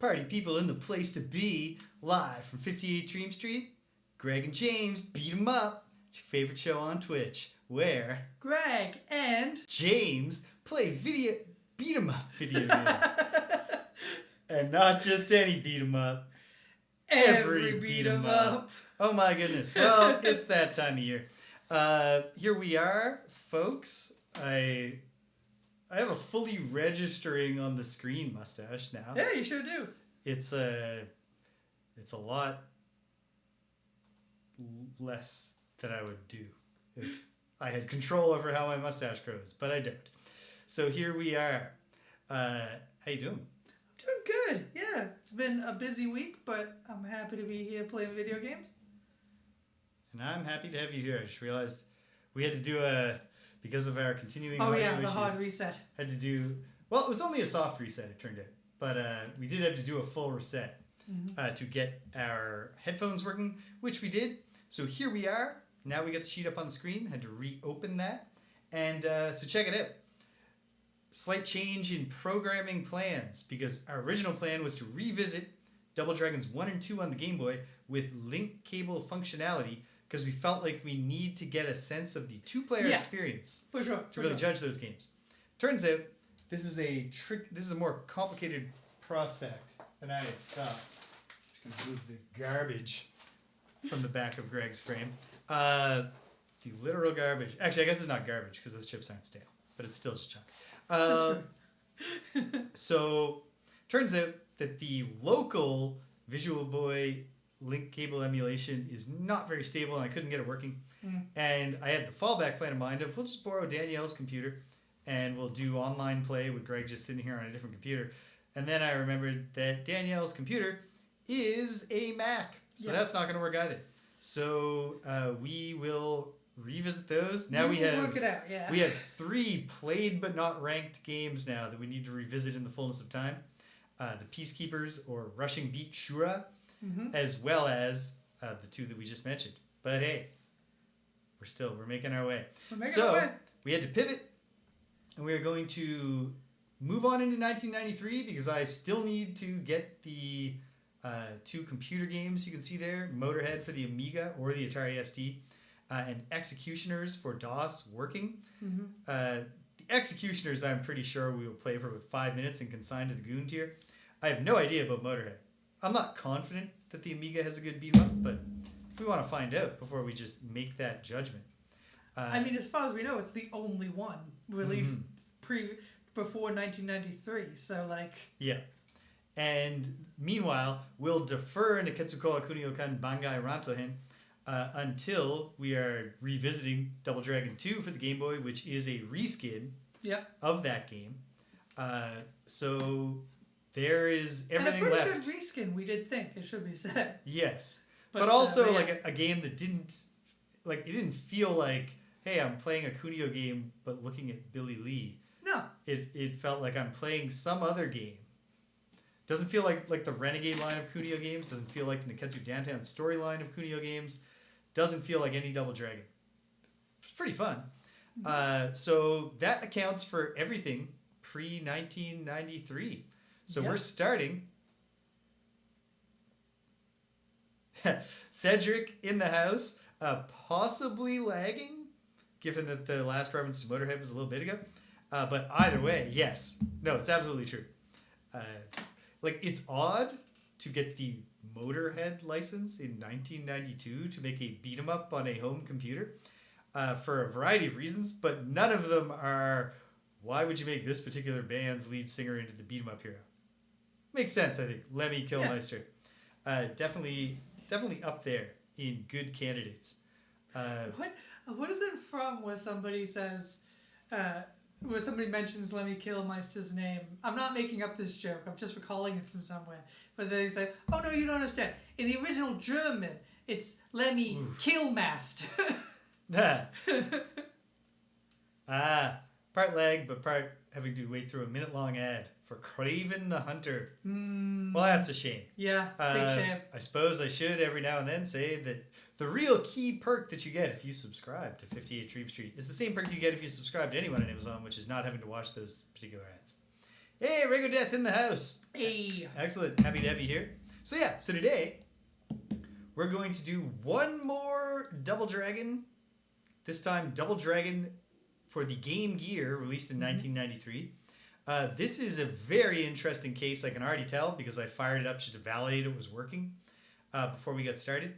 Party people in the place to be, live from 58 Dream Street. Greg and James beat 'em up. It's your favorite show on Twitch, where Greg and James play beat 'em up video games. And not just any beat 'em up. every beat 'em up. Oh my goodness. Well, it's that time of year. Here we are, folks. I have a fully registering on the screen mustache now. Yeah, you sure do. It's a lot less than I would do if I had control over how my mustache grows, but I don't. So here we are. How you doing? I'm doing good. Yeah, it's been a busy week, but I'm happy to be here playing video games. And I'm happy to have you here. I just realized we had to do because of our continuing Oh audio yeah, the issues, hard reset. had to do, well, it was only a soft reset, it turned out. But we did have to do a full reset to get our headphones working, which we did. So here we are. Now we got the sheet up on the screen. Had to reopen that. And so check it out. Slight change in programming plans, because our original plan was to revisit Double Dragons 1 and 2 on the Game Boy with link cable functionality, because we felt like we need to get a sense of the two-player experience For sure. to really judge those games. Turns out this is a more complicated prospect than I thought. I'm just gonna move the garbage from the back of Greg's frame. The literal garbage. Actually, I guess it's not garbage because those chips aren't stale, but it's still just junk. So turns out that the local Visual Boy link cable emulation is not very stable, and I couldn't get it working. And I had the fallback plan in mind of we'll just borrow Danielle's computer and we'll do online play with Greg just sitting here on a different computer. And then I remembered that Danielle's computer is a Mac, so that's not going to work either. So we will revisit those. Now we work it out. Yeah. We have 3 played but not ranked games now that we need to revisit in the fullness of time. The Peacekeepers or Rushing Beat Shura, as well as the 2 that we just mentioned. But hey, we're making our way. We had to pivot, and we are going to move on into 1993 because I still need to get the 2 computer games you can see there, Motorhead for the Amiga or the Atari ST, and Executioners for DOS working. The Executioners, I'm pretty sure we will play for about 5 minutes and consign to the Goon tier. I have no idea about Motorhead. I'm not confident that the Amiga has a good beat-em-up, but we want to find out before we just make that judgment. I mean, as far as we know, it's the only one released before 1993. So, like... Yeah. And meanwhile, we'll defer Neketsuko Kunio-kan Bangai Rantohen until we are revisiting Double Dragon 2 for the Game Boy, which is a reskin of that game. So there is everything left. And a pretty good reskin, we did think, it should be said. Yes. But also like a game that didn't feel like, hey, I'm playing a Kunio game but looking at Billy Lee. No. It felt like I'm playing some other game. Doesn't feel like the Renegade line of Kunio games. Doesn't feel like the Neketsu Downtown storyline of Kunio games. Doesn't feel like any Double Dragon. It's pretty fun. So that accounts for everything pre-1993. So we're starting. Cedric in the house, possibly lagging, given that the last reference to Motorhead was a little bit ago. But either way, yes. No, it's absolutely true. It's odd to get the Motorhead license in 1992 to make a beat-em-up on a home computer for a variety of reasons, but none of them are, why would you make this particular band's lead singer into the beat-em-up hero? Makes sense, I think. Lemmy Kilmister. Definitely up there in good candidates. What is it from where somebody says... where somebody mentions Lemmy Kilmeister's name. I'm not making up this joke. I'm just recalling it from somewhere. But they say, oh, no, you don't understand. In the original German, it's Lemmy Killmaster. Part lag, but part having to wait through a minute-long ad for Craven the Hunter. Well, that's a shame. Yeah, big shame. I suppose I should every now and then say that the real key perk that you get if you subscribe to 58 Dream Street is the same perk you get if you subscribe to anyone on Amazon, which is not having to watch those particular ads. Hey, Ringo Death in the house. Hey. Excellent. Happy to have you here. So today we're going to do one more Double Dragon. This time, Double Dragon for the Game Gear, released in 1993. This is a very interesting case, I can already tell, because I fired it up just to validate it was working before we got started.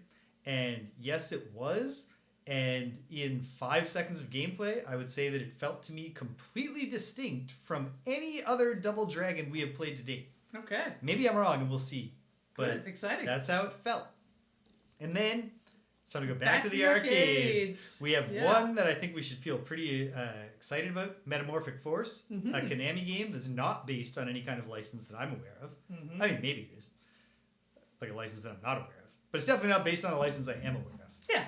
And yes, it was. And in 5 seconds of gameplay, I would say that it felt to me completely distinct from any other Double Dragon we have played to date. Okay. Maybe I'm wrong, and we'll see. But good. Exciting. That's how it felt. And then it's time to go back to the arcades. We have one that I think we should feel pretty excited about, Metamorphic Force, a Konami game that's not based on any kind of license that I'm aware of. I mean, maybe it is. Like a license that I'm not aware of. But it's definitely not based on a license I am aware of. Yeah.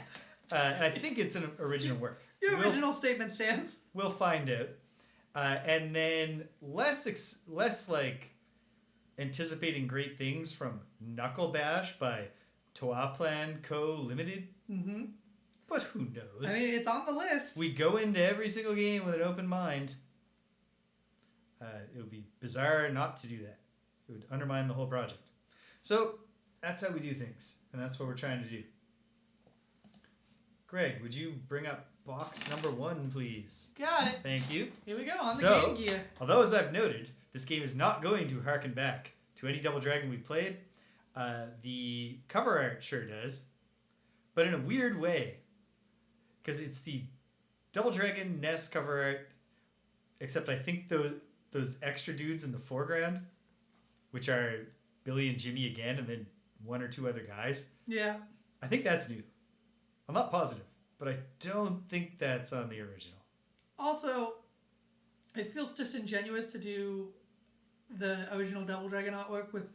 And I think it's an original work. Your original statement stands. We'll find out. And then less like anticipating great things from Knuckle Bash by Toaplan Co. Limited. But who knows? I mean, it's on the list. We go into every single game with an open mind. It would be bizarre not to do that. It would undermine the whole project. So that's how we do things. And that's what we're trying to do. Greg, would you bring up box number 1, please? Got it. Thank you. Here we go, on the Game Gear. Although, as I've noted, this game is not going to harken back to any Double Dragon we've played. The cover art sure does, but in a weird way. Because it's the Double Dragon NES cover art, except I think those extra dudes in the foreground, which are Billy and Jimmy again, and then 1 or 2 other guys. Yeah. I think that's new. I'm not positive, but I don't think that's on the original. Also, it feels disingenuous to do the original Double Dragon artwork with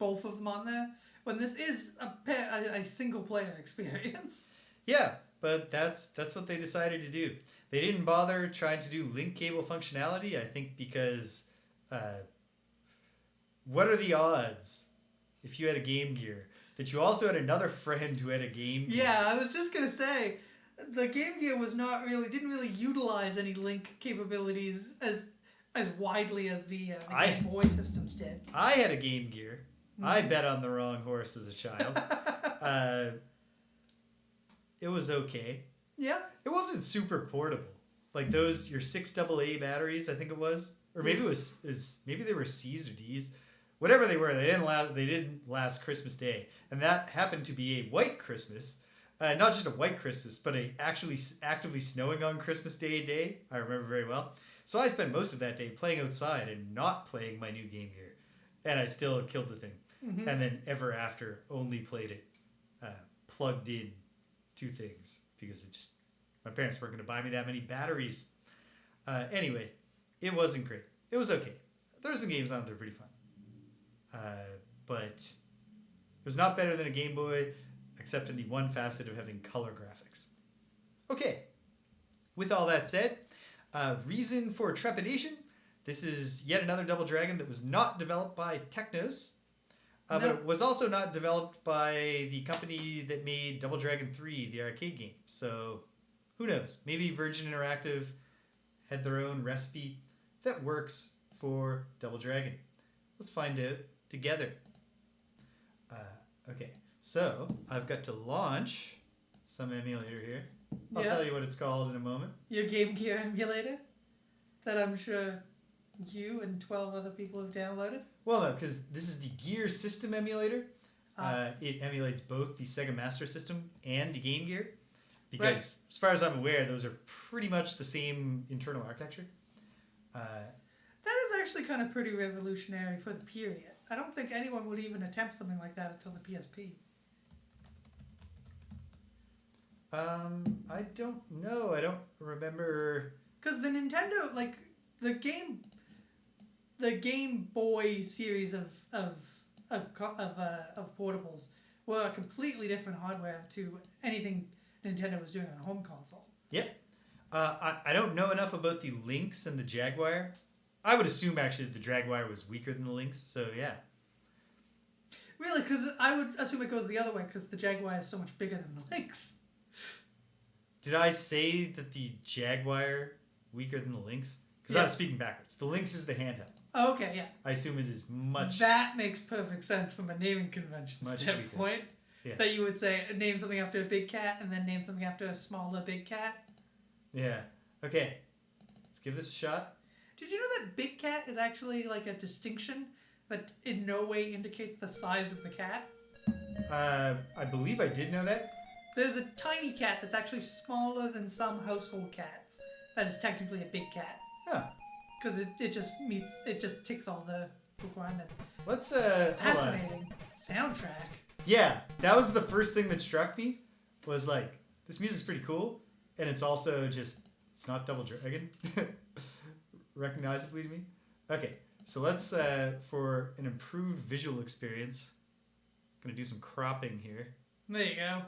both of them on there, when this is a single-player experience. Yeah, but that's what they decided to do. They didn't bother trying to do link cable functionality, I think because... what are the odds, if you had a Game Gear, that you also had another friend who had a Game Gear? Yeah, I was just going to say, the Game Gear didn't really utilize any link capabilities as widely as the Game Boy systems did. I had a Game Gear. I bet on the wrong horse as a child. It was okay. Yeah. It wasn't super portable. Like those, your 6 AA batteries, I think it was. Or maybe maybe they were C's or D's. Whatever they were, they didn't last Christmas Day. And that happened to be a white Christmas. Not just a white Christmas, but actually actively snowing on Christmas Day. I remember very well. So I spent most of that day playing outside and not playing my new Game Gear. And I still killed the thing. And then ever after only played it plugged in to things. Because my parents weren't going to buy me that many batteries. Anyway, it wasn't great. It was okay. There were some games on it that were pretty fun. But it was not better than a Game Boy, except in the one facet of having color graphics. Okay, with all that said, reason for trepidation. This is yet another Double Dragon that was not developed by Technos, but it was also not developed by the company that made Double Dragon 3, the arcade game. So who knows? Maybe Virgin Interactive had their own recipe that works for Double Dragon. Let's find out together. Okay, so I've got to launch some emulator here. I'll tell you what it's called in a moment. Your Game Gear emulator that I'm sure you and 12 other people have downloaded? Well, no, because this is the Gear System emulator. It emulates both the Sega Master System and the Game Gear. Because as far as I'm aware, those are pretty much the same internal architecture. That is actually kind of pretty revolutionary for the period. I don't think anyone would even attempt something like that until the PSP. I don't know. I don't remember. Because the Nintendo, like the Game Boy series of portables were completely different hardware to anything Nintendo was doing on a home console. Yeah. I don't know enough about the Lynx and the Jaguar. I would assume actually that the Jaguar was weaker than the Lynx, so yeah. Really? Because I would assume it goes the other way because the Jaguar is so much bigger than the Lynx. Did I say that the Jaguar weaker than the Lynx? Because I was speaking backwards. The Lynx is the handheld. Okay, yeah. I assume it is much... That makes perfect sense from a naming convention Much standpoint. Yeah. That you would say, name something after a big cat, and then name something after a smaller big cat. Yeah. Okay. Let's give this a shot. Did you know that big cat is actually like a distinction that in no way indicates the size of the cat? I believe I did know that. There's a tiny cat that's actually smaller than some household cats. That is technically a big cat. Huh. Because it just ticks all the requirements. Let's, hold on. Fascinating. Soundtrack. Yeah, that was the first thing that struck me, was like, this music's pretty cool, and it's also just, it's not Double Dragon, recognizably to me. Okay, so let's, for an improved visual experience, I'm going to do some cropping here. There you go.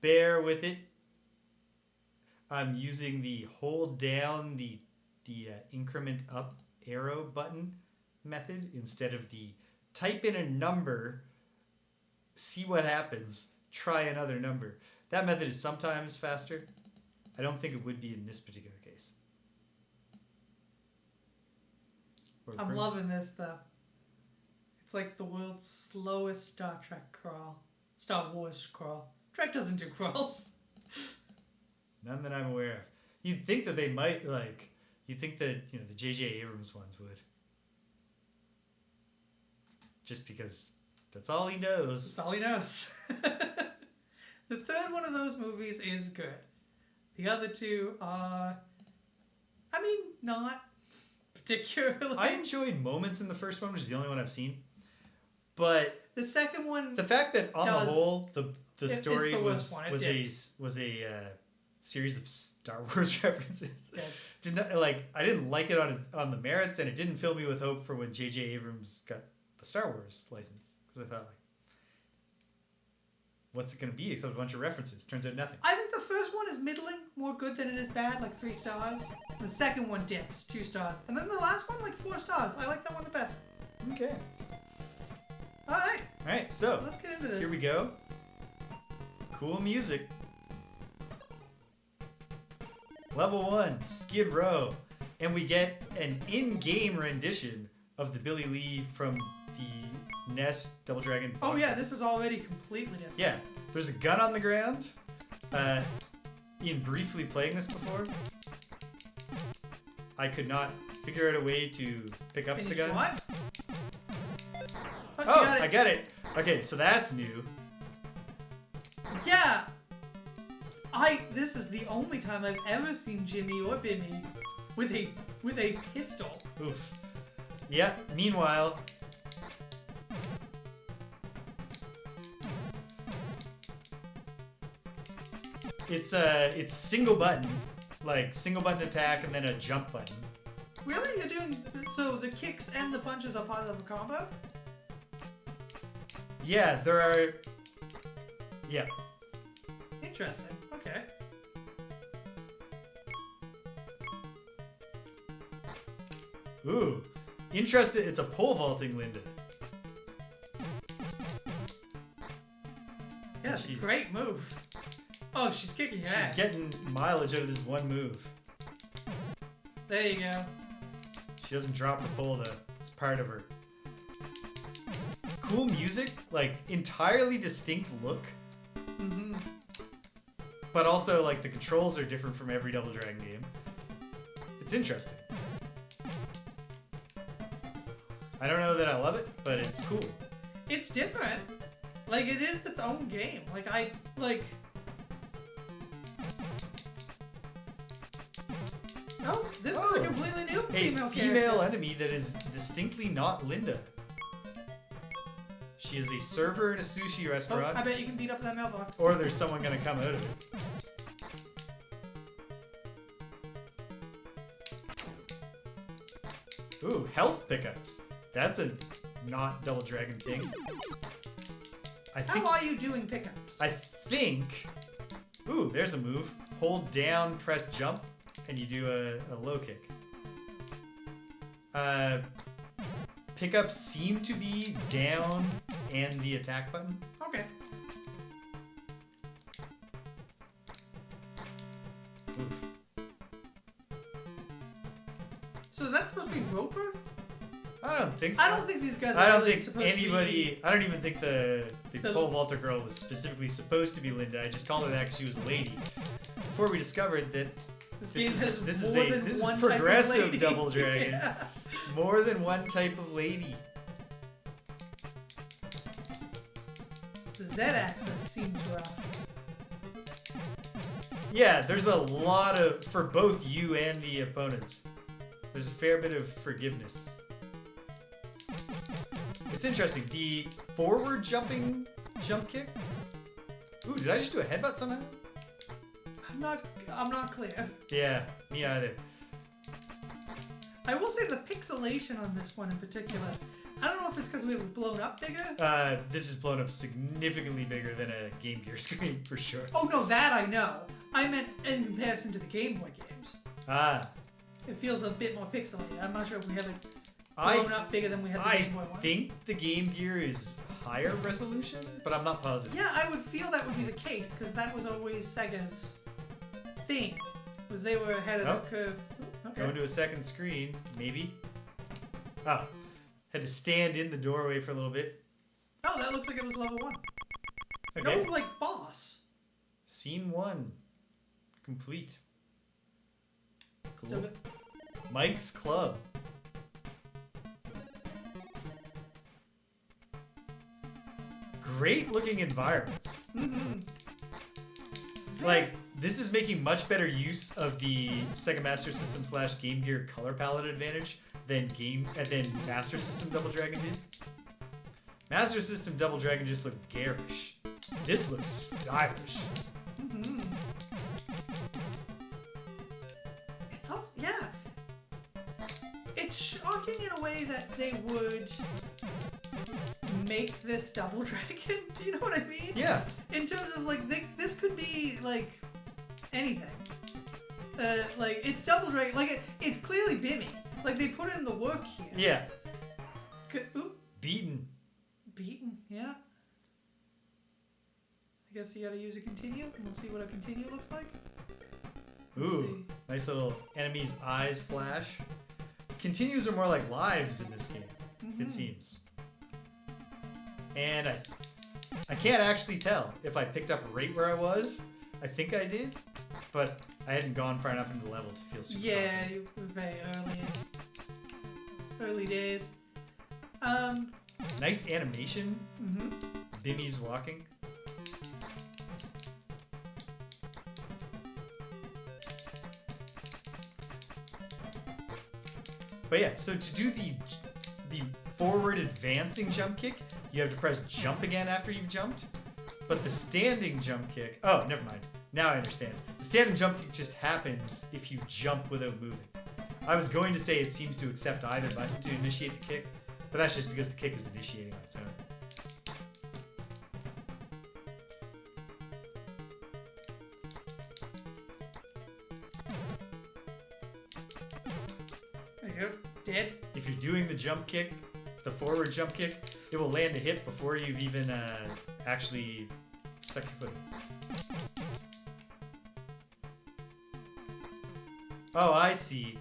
Bear with it. I'm using the hold down the increment up arrow button method instead of the type in a number, see what happens, try another number. That method is sometimes faster. I don't think it would be in this particular case. I'm loving this though. It's like the world's slowest Star Trek crawl. Star Wars crawl. Trek doesn't do crawls. None that I'm aware of. You'd think that they might, like, you'd think that, you know, the J.J. Abrams ones would. Just because that's all he knows. That's all he knows. The third one of those movies is good. The other two are, I mean, not particularly. I enjoyed moments in the first one, which is the only one I've seen. But the second one, the fact that on the whole the story the was a a series of Star Wars references. Yes. I didn't like it on the merits, and it didn't fill me with hope for when J.J. Abrams got the Star Wars license, because I thought, like, what's it going to be except a bunch of references? Turns out nothing. I think the first one is middling, more good than it is bad, like 3 stars. The second one dips, 2 stars. And then the last one, like 4 stars. I like that one the best. Okay. Alright, so let's get into this. Here we go. Cool music. Level 1, Skid Row. And we get an in-game rendition of the Billy Lee from the NES Double Dragon box. Oh yeah, this is already completely different. Yeah, there's a gun on the ground. Ian briefly playing this before. I could not figure out a way to pick up the gun. What? Oh, I got it. Okay, so that's new. Yeah. This is the only time I've ever seen Jimmy or Bimmy with a pistol. Oof. Yep. Meanwhile, it's single button, like single button attack and then a jump button. Really? You're doing so the kicks and the punches are part of a combo? Yeah, there are. Yeah. Interesting. Okay. Ooh. Interesting. It's a pole vaulting Linda. Yeah, it's a great move. Oh, she's kicking your ass. She's getting mileage out of this one move. There you go. She doesn't drop the pole though. It's part of her. Cool music, like entirely distinct look. Mm-hmm. But also, like, the controls are different from every Double Dragon game. It's interesting. I don't know that I love it, but it's cool. It's different. Like, it is its own game. Oh, this is a completely new female character. A female enemy that is distinctly not Linda. She is a server in a sushi restaurant. Oh, I bet you can beat up that mailbox. Or there's someone gonna come out of it. Ooh, health pickups. That's a not Double Dragon thing. How are you doing pickups? I think... Ooh, there's a move. Hold down, press jump, and you do a low kick. Pickups seem to be down and the attack button. Okay. Oof. So is that supposed to be Roper? I don't think so. I don't think these guys are I don't really think supposed anybody. to I don't even think the pole vaulter girl was specifically supposed to be Linda. I just called her that because she was a lady. Before we discovered that be... this is progressive Double Dragon. Yeah. More than one type of lady. The Z-axis seems rough. Yeah, there's a lot of... For both you and the opponents. There's a fair bit of forgiveness. It's interesting. The forward jumping jump kick. Ooh, did I just do a headbutt somehow? I'm not clear. Yeah, me either. I will say the pixelation on this one in particular. I don't know if it's because we have blown up bigger. This is blown up significantly bigger than a Game Gear screen for sure. Oh no, that I know. I meant in comparison to the Game Boy games. Ah. It feels a bit more pixelated. I'm not sure if we have it blown up bigger than we had the Game Boy one. I think the Game Gear is higher resolution, but I'm not positive. Yeah, I would feel that would be the case because that was always Sega's thing. Was they were ahead of the curve. Ooh, okay. Going to a second screen, maybe. Oh, had to stand in the doorway for a little bit. Oh, that looks like it was level 1. Okay. No, like boss. Scene 1 complete. Cool. So Mike's Club. Great looking environments. mm-hmm. Like, this is making much better use of the Sega Master System / Game Gear color palette advantage than Master System Double Dragon did. Master System Double Dragon just looked garish. This looks stylish. Mm-hmm. It's also, yeah. It's shocking in a way that they would make this Double Dragon. Do you know what I mean? Yeah. In terms of like, this could be like anything. Like it's Double Dragon. Like it's clearly Bimmy. Like they put in the work here. Yeah. Oop. Beaten. Beaten. Yeah. I guess you gotta use a continue, and we'll see what a continue looks like. Ooh, nice little enemy's eyes flash. Continues are more like lives in this game, it seems. And I can't actually tell if I picked up right where I was. I think I did, but I hadn't gone far enough into the level to feel super confident. You were very early days. Nice animation. Mm-hmm. Bimmy's walking. But yeah, so to do the forward advancing jump kick, you have to press jump again after you've jumped. But the standing jump kick... Oh, never mind. Now I understand. The standing jump kick just happens if you jump without moving. I was going to say it seems to accept either button to initiate the kick, but that's just because the kick is initiating on its own. There you go. Dead. If you're doing the jump kick, the forward jump kick, it will land a hit before you've even actually stuck your foot in. Oh, I see.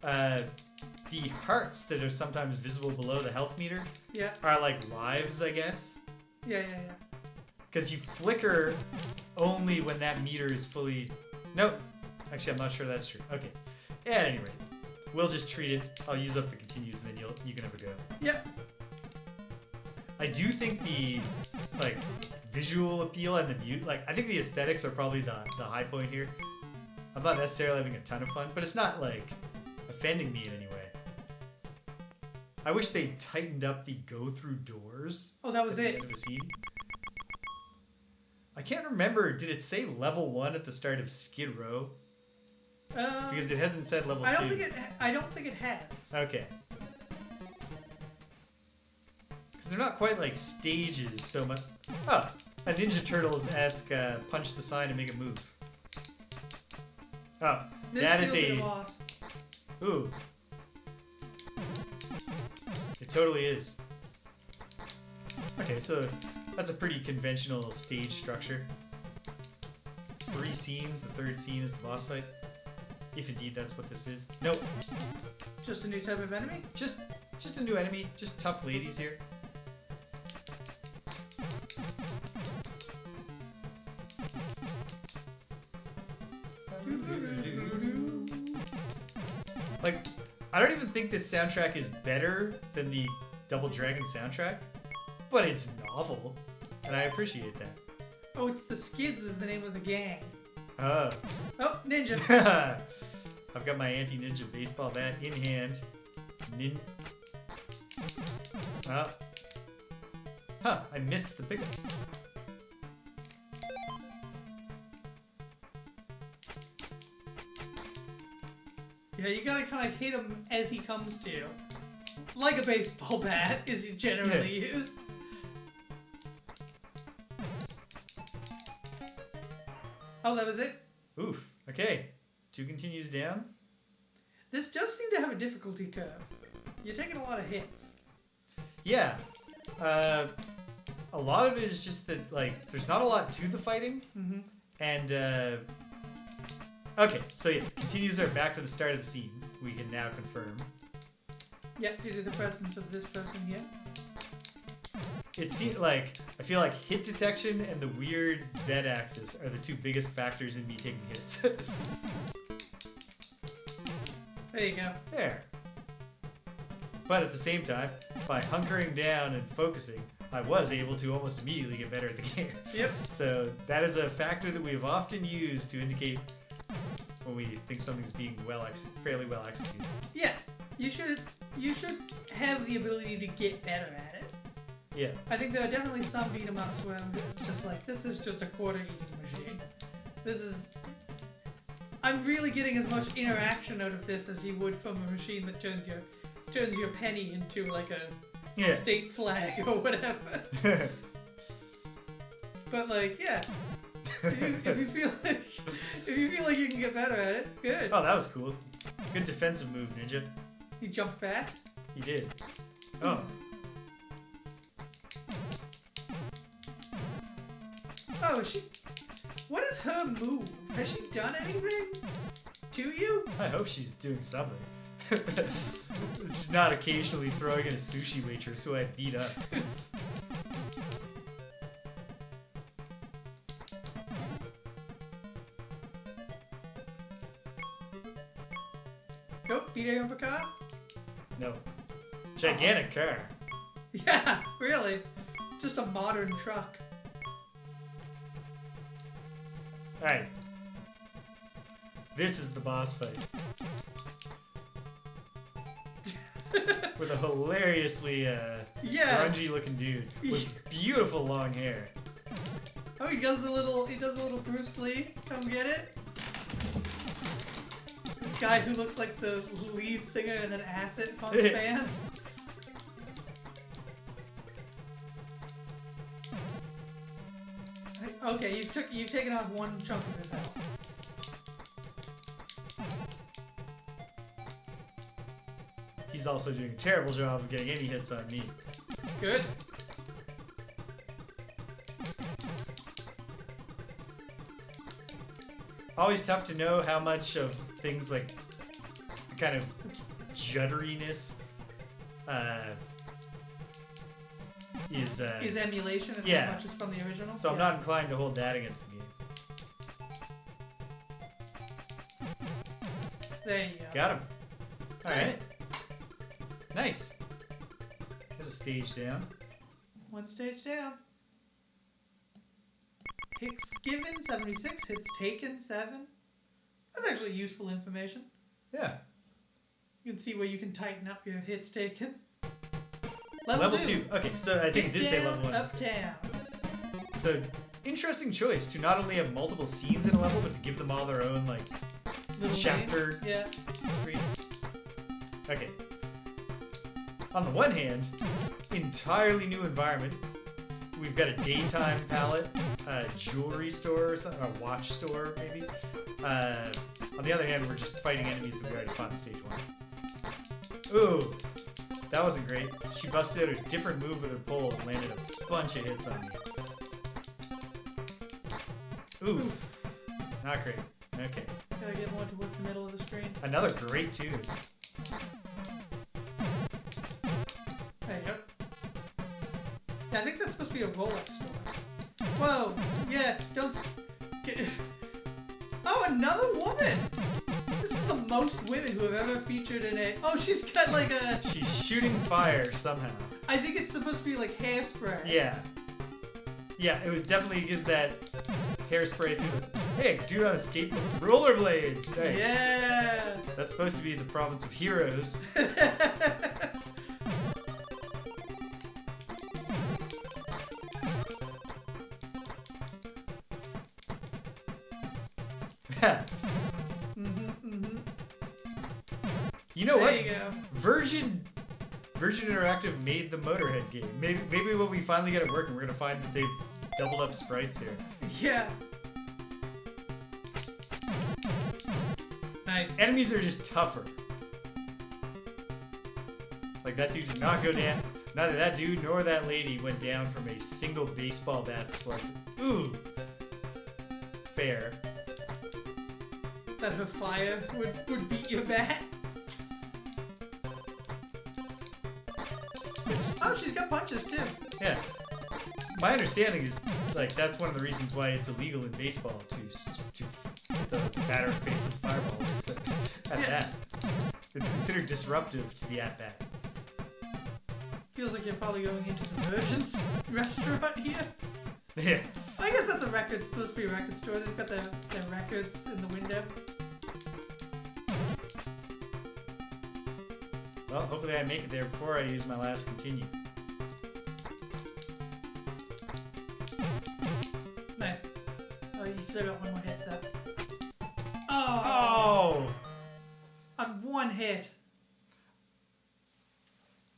The hearts that are sometimes visible below the health meter are like lives, I guess. Yeah. Because you flicker only when that meter is fully... Nope. Actually, I'm not sure that's true. Okay. At any rate, we'll just treat it. I'll use up the continues, and then you can have a go. Yep. I do think the visual appeal and the I think the aesthetics are probably the high point here. I'm not necessarily having a ton of fun, but it's not offending me in any way. I wish they tightened up the go through doors. Oh, that was at the it. end of the scene. I can't remember. Did it say level 1 at the start of Skid Row? Because it hasn't said level 2. I don't think it has. Okay. Because they're not quite like stages so much. Oh, a Ninja Turtles-esque punch the sign and make it move. Oh, that is a... loss. Ooh. It totally is. Okay, so that's a pretty conventional stage structure. 3 scenes. The third scene is the boss fight. If indeed that's what this is. Nope. Just a new type of enemy? Just a new enemy. Just tough ladies here. Like, I don't even think this soundtrack is better than the Double Dragon soundtrack, but it's novel, and I appreciate that. Oh, it's the Skids is the name of the gang. Oh. Oh, ninja. I've got my anti-ninja baseball bat in hand. Oh. Huh, I missed the pickup. Yeah, you gotta kind of hit him as he comes to you. Like a baseball bat is generally used. Oh, that was it? Oof. Okay. 2 continues down. This does seem to have a difficulty curve. You're taking a lot of hits. Yeah. A lot of it is just that, like, there's not a lot to the fighting. Mm-hmm. And, okay, so yeah, continues are back to the start of the scene. We can now confirm. Yeah, due to the presence of this person here. It seems like, I feel like hit detection and the weird Z-axis are the 2 biggest factors in me taking hits. There you go. There. But at the same time, by hunkering down and focusing, I was able to almost immediately get better at the game. Yep. So that is a factor that we've often used to indicate when we think something's being fairly well executed. Yeah, you should have the ability to get better at it. Yeah. I think there are definitely some beat 'em ups where I'm just like, this is just a quarter eating machine. I'm really getting as much interaction out of this as you would from a machine that turns your penny into like a state flag or whatever. But like, yeah. If you feel like you can get better at it, good. Oh, that was cool. Good defensive move, Ninja. You jumped back? You did. Oh. Oh, what is her move? Has she done anything to you? I hope she's doing something. She's not occasionally throwing in a sushi waitress who I beat up. Nope, beat her uppercut? No. Gigantic car. Yeah, really. Just a modern truck. Alright. This is the boss fight. With a hilariously grungy looking dude with beautiful long hair. Oh, he does a little Bruce Lee. Come get it. This guy who looks like the lead singer in an acid punk band. Okay, you've taken off one chunk of his health. He's also doing a terrible job of getting any hits on me. Good. Always tough to know how much of things like the kind of judderiness is emulation and how much is from the original. So I'm not inclined to hold that against the game. There you go. Got him. Alright. Nice. Nice. There's a stage down. One stage down. Hits given 76, hits taken 7. That's actually useful information. Yeah. You can see where you can tighten up your hits taken. Level 2. Okay, so I think it did say level 1. Up down. So, interesting choice to not only have multiple scenes in a level, but to give them all their own, like, Little chapter screen. Okay. On the one hand, entirely new environment. We've got a daytime palette, a jewelry store, or something, a watch store, maybe. On the other hand, we're just fighting enemies that we already fought in stage 1. Ooh, that wasn't great. She busted out a different move with her pole and landed a bunch of hits on me. Oof. Not great. Okay. Gotta get more towards the middle of the screen. Another great tune. There you go. Yeah, I think that's supposed to be a Rolex store. Whoa! Yeah, don't get. Oh, another woman! This is the most women who have ever featured in a. Oh, she's got like a. She's shooting fire somehow. I think it's supposed to be like hairspray. Yeah. Yeah, it would definitely gives that hairspray through the. Hey, dude on a skateboard. Rollerblades! Nice. Yeah! That's supposed to be the province of heroes. You know what? There you go. Virgin Interactive made the Motorhead game. Maybe when we finally get it working, we're gonna find that they've doubled up sprites here. Yeah. Nice. Enemies are just tougher. Like that dude did not go down. Neither that dude nor that lady went down from a single baseball bat slug. Ooh. Fair. That her fire would beat your bat. Oh, she's got punches too. Yeah. My understanding is like that's one of the reasons why it's illegal in baseball to put the batter face of the fireball at bat. It's considered disruptive to the at bat. Feels like you're probably going into the Virgin's restaurant here. Yeah. I guess that's a record. It's supposed to be a record store. They've got their records in the window. Well, hopefully I make it there before I use my last continue. Nice. Oh, you still got one more hit though. Oh! On one hit.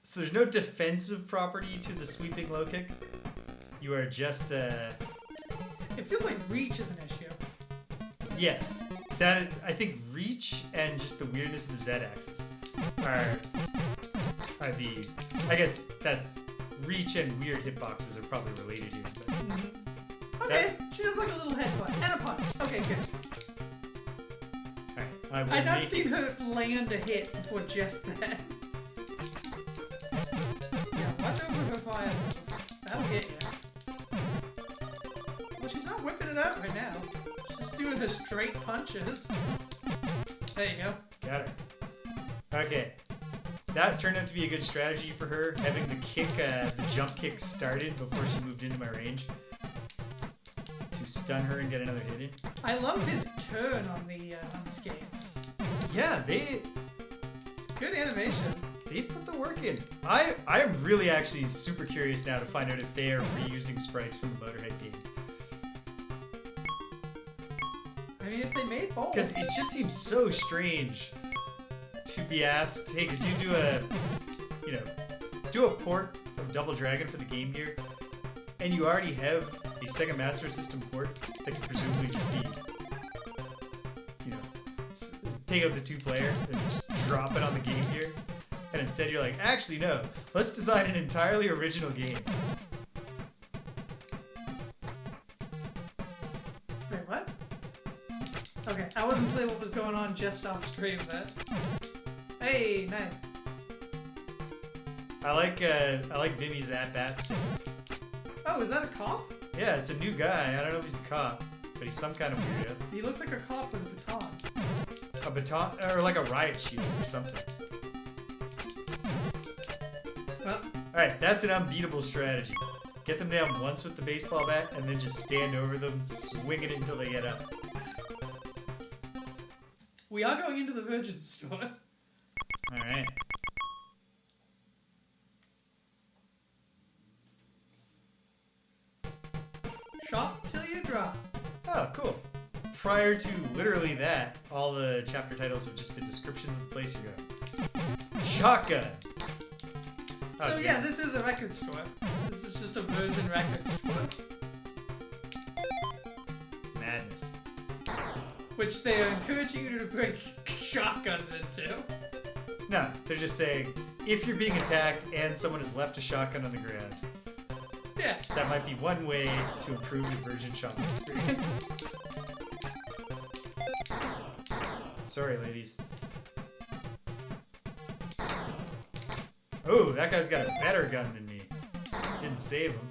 So there's no defensive property to the sweeping low kick. You are just It feels like reach is an issue. yes. I think reach and just the weirdness of the Z-axis are the. I guess that's reach and weird hitboxes are probably related here. But Okay, she does like a little headbutt and a punch. Okay, good. Alright, I've not seen her land a hit before just that. Yeah, watch over her fire. That'll get you. Well, she's not whipping it out right now. She's just doing her straight punches. There you go. Got her. Okay. That turned out to be a good strategy for her, having the kick, the jump kick started before she moved into my range. To stun her and get another hit in. I love his turn on the skates. Yeah, It's good animation. they put the work in. I am really actually super curious now to find out if they are reusing sprites from the Motorhead game. I mean, if they made both. Because it just seems so strange to be asked, hey, could you do a port of Double Dragon for the Game Gear? And you already have a Sega Master System port that could presumably just be, take out the 2-player and just drop it on the Game Gear. And instead you're like, actually no, let's design an entirely original game. Wait, what? Okay, I wasn't clear what was going on just off screen, but... Hey, nice. I like Bimi's at-bat stance. Oh, is that a cop? Yeah, it's a new guy. I don't know if he's a cop, but he's some kind of weirdo. He looks like a cop with a baton. A baton, or like a riot shield or something. Well, Alright, that's an unbeatable strategy. Get them down once with the baseball bat, and then just stand over them, swinging it until they get up. we are going into the Virgin store. Alright. Shop till you drop. Oh, cool. Prior to literally that, all the chapter titles have just been descriptions of the place you're going. Shotgun! So Okay. yeah, this is a record store. This is just a Virgin record store. Madness. Which they are encouraging you to break shotguns into. No, they're just saying, if you're being attacked and someone has left a shotgun on the ground, Yeah. that might be one way to improve your Virgin shopping experience. Sorry, ladies. Oh, that guy's got a better gun than me. Didn't save him.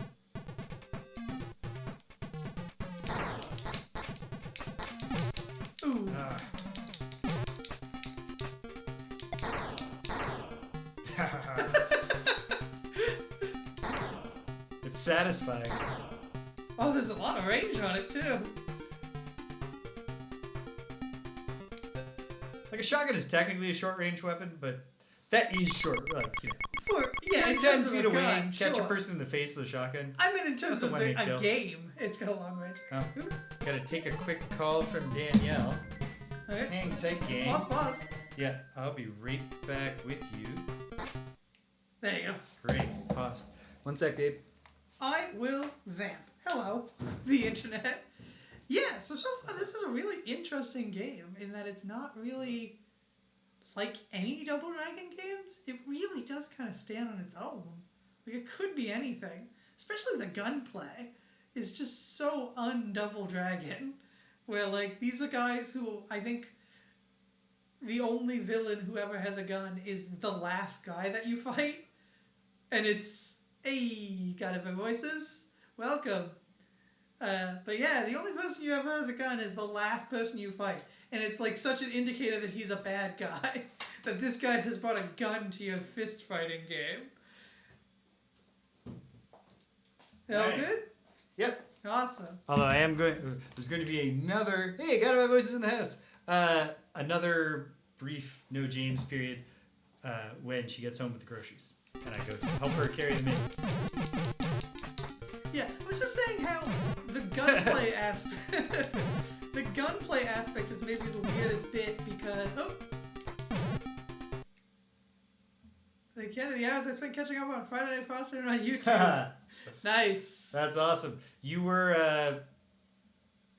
Ooh. It's satisfying. Oh, there's a lot of range on it too. Like a shotgun is technically a short-range weapon, but that is short. Like, you know, Yeah, in 10 terms of feet a away, gun, catch sure. a person in the face with a shotgun. I mean, in terms That's a of one-hit a kill. game, it's got a long range. Oh, gotta take a quick call from Danielle. Okay. Hang tight, gang. Pause. Yeah, I'll be right back with you. There you go. Great. Paused. One sec, babe. I will vamp. Hello, the internet. Yeah, so far this is a really interesting game in that it's not really like any Double Dragon games. It really does kind of stand on its own. Like, it could be anything. Especially the gunplay is just so un-Double Dragon. Where, like, these are guys who, I think, the only villain who ever has a gun is the last guy that you fight. And it's, hey, got it for voices? Welcome. But yeah, the only person you ever has a gun is the last person you fight. And it's like such an indicator that he's a bad guy. That this guy has brought a gun to your fist fighting game. All Right. good? Yep. Awesome. Although I am going, there's going to be another. Hey, got my voices in the house. Another brief no James period when she gets home with the groceries, and I go to help her carry them in. Yeah, I was just saying how the gunplay aspect, the gunplay aspect is maybe the weirdest bit because the end of the hours I spent catching up on Friday Night Frosted on YouTube. Nice. That's awesome. You were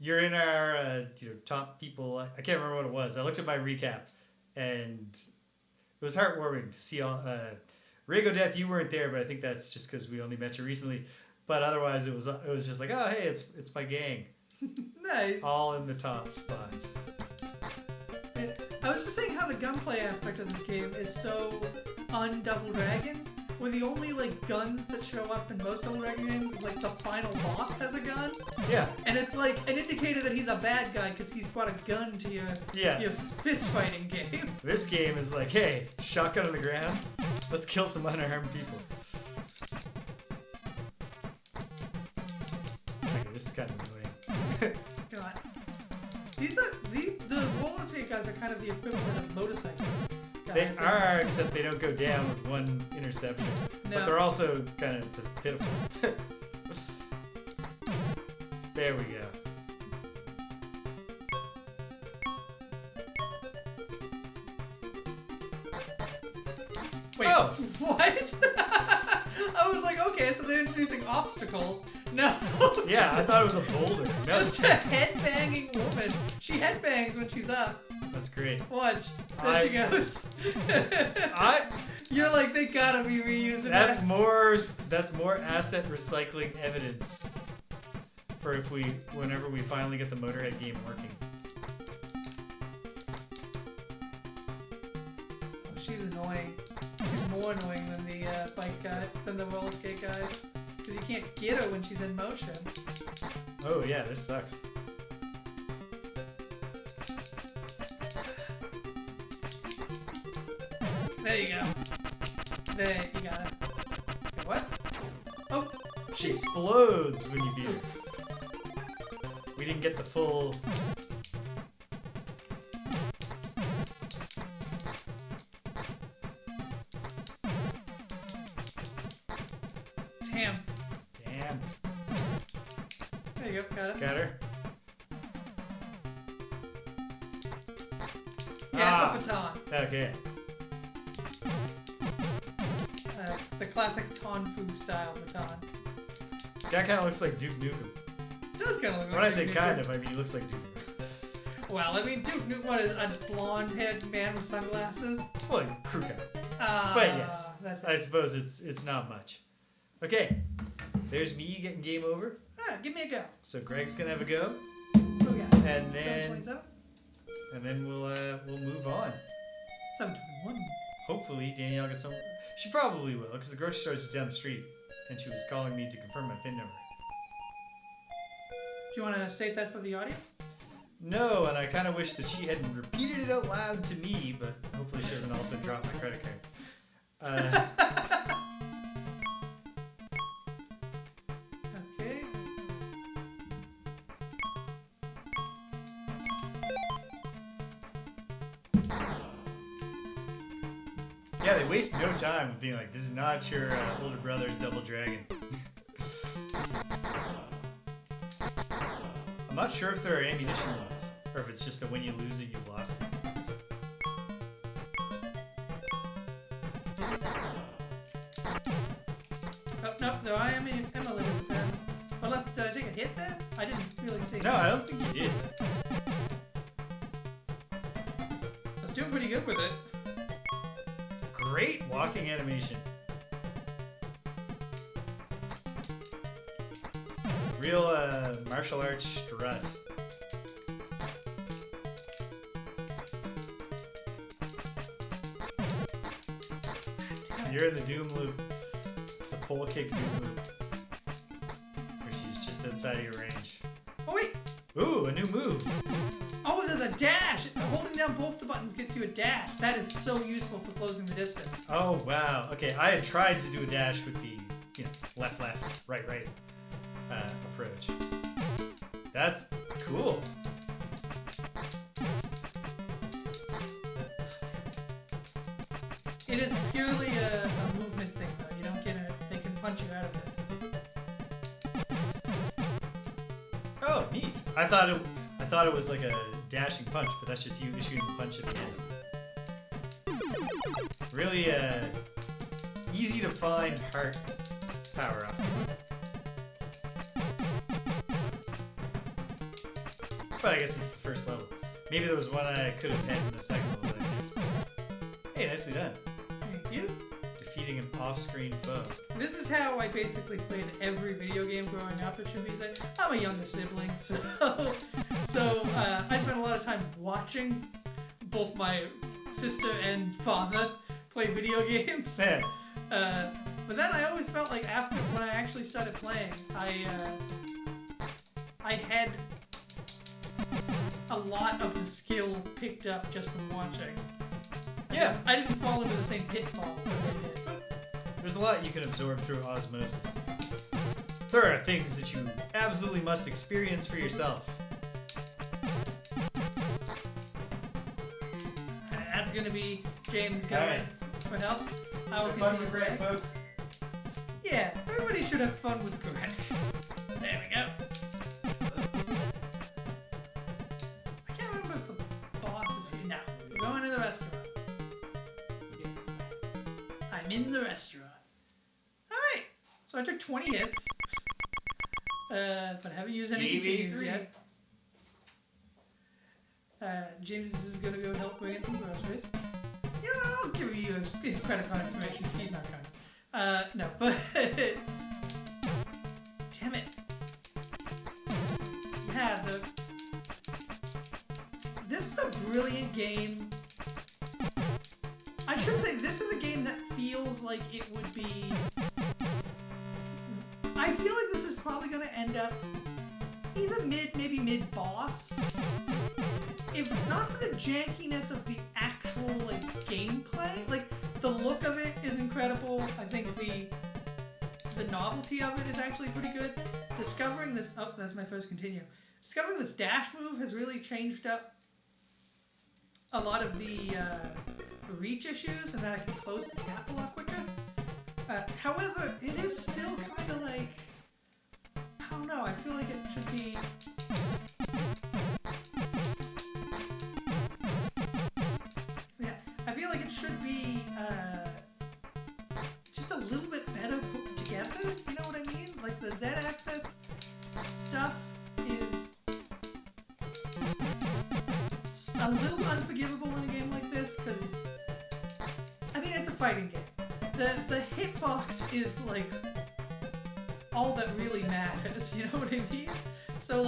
you're in our top people. I can't remember what it was. I looked at my recap, and it was heartwarming to see all. Rago Death, you weren't there, but I think that's just because we only met you recently. But otherwise, it was just like, oh hey, it's my gang. Nice. All in the top spots. Yeah. I was just saying how the gunplay aspect of this game is so un-Double Dragon, where the only like guns that show up in most Double Dragon games is like the final boss has a gun. Yeah. And it's like an indicator that he's a bad guy because he's brought a gun to your fist fighting game. This game is like, hey, shotgun on the ground, let's kill some unarmed people. Okay, this is kind of annoying. God. The roller skate guys are kind of the equivalent of motorcycle guys. They are, except they don't go down with one interception. No. But they're also kind of pitiful. There we go. Wait, oh! What? I was like, okay, so they're introducing obstacles. No. Yeah, I thought it was a boulder. No. Just a headbanging woman. She headbangs when she's up. That's great. Watch. There she goes. You're like, they gotta be reusing That's that. That's more asset recycling evidence for whenever we finally get the Motorhead game working. Oh, she's annoying. She's more annoying than the bike guy, than the roller skate guys. Because you can't get her when she's in motion. Oh yeah, this sucks. There you go. There, you got it. Wait, what? Oh, She explodes when you beat her. We didn't get the full. damn. Damn. There you go, got it. Got her. Yeah, it's a baton. Okay. The classic Tonfu style baton. That kind of looks like Duke Nukem. It does kind of look like When I Duke say Nukem. kind of, I mean he looks like Duke Nukem. Well, I mean, Duke Nukem, what is a blonde-haired man with sunglasses? Well, crew cut. Ah, But yes, that's I suppose it's not much. Okay, there's me getting game over. Alright, give me a go. So Greg's gonna have a go, What do we got? and then 727? and then we'll move on. 7:21. Hopefully Danielle gets home. She probably will, because the grocery store is down the street, and she was calling me to confirm my PIN number. Do you want to state that for the audience? No, and I kind of wish that she hadn't repeated it out loud to me, but hopefully she doesn't also drop my credit card. Okay. Yeah, they waste no time with being like, this is not your older brother's Double Dragon. I'm not sure if there are ammunition limits, or if it's just a when you lose it, you've lost it. Oh, no, I am a little unless, did I take a hit there? I didn't really see. No, I don't think you did. I was doing pretty good with it. Great walking animation. Real martial arts strut. You're in the Doom loop. The pole kick Doom loop. Where she's just outside of your range. Oh wait! Ooh, a new move. Oh, there's a dash! Holding down both the buttons gets you a dash. That is so useful for closing the distance. Oh, wow. Okay, I had tried to do a dash with the, left, right approach. That's cool. It is purely a movement thing, though. You don't get they can punch you out of it. Oh, neat. I thought it was like a dashing punch, but that's just you issuing the punch at the end. Really easy to find heart power up. But I guess it's the first level. Maybe there was one I could have had in the second level that I missed. Hey, nicely done. Thank you. Defeating an off-screen foe. This is how I basically played every video game growing up. It should be said. I'm a younger sibling, so I spent a lot of time watching both my sister and father play video games. Man. But then I always felt like after when I actually started playing, I had a lot of the skill picked up just from watching. Yeah. I didn't fall into the same pitfalls that they did. There's a lot you can absorb through osmosis. There are things that you absolutely must experience for yourself. That's gonna be James going Alright. for help. I will Have fun continue with Greg, playing. folks. Yeah, everybody should have fun with Greg. There we go. I can't remember if the boss is here. No, we're going to the restaurant. I'm in the restaurant. Alright, so I took 20 hits. But I haven't used any Gave continues 83. yet. James is gonna go help bring in some groceries. You know what, I'll give you his credit card information if he's not going. No, but... Damn it. Yeah, this is a brilliant game. I should say, this is a game that feels like it would be... I feel like this is probably going to end up either maybe mid-boss. If not for the jankiness of the actual, gameplay. The look of it is incredible. I think the novelty of it is actually pretty good. Discovering this... Oh, that's my first continue. Discovering this dash move has really changed up a lot of the reach issues, and that I can close the gap a lot quicker. However, it is still kind of like... I don't know, I feel like it should be... Yeah, I feel like it should be just a little bit better put together, you know what I mean? Like, the Z-axis stuff is a little unforgivable in a game like this, because, I mean, it's a fighting game. The hitbox is, all that really matters, you know what I mean? So,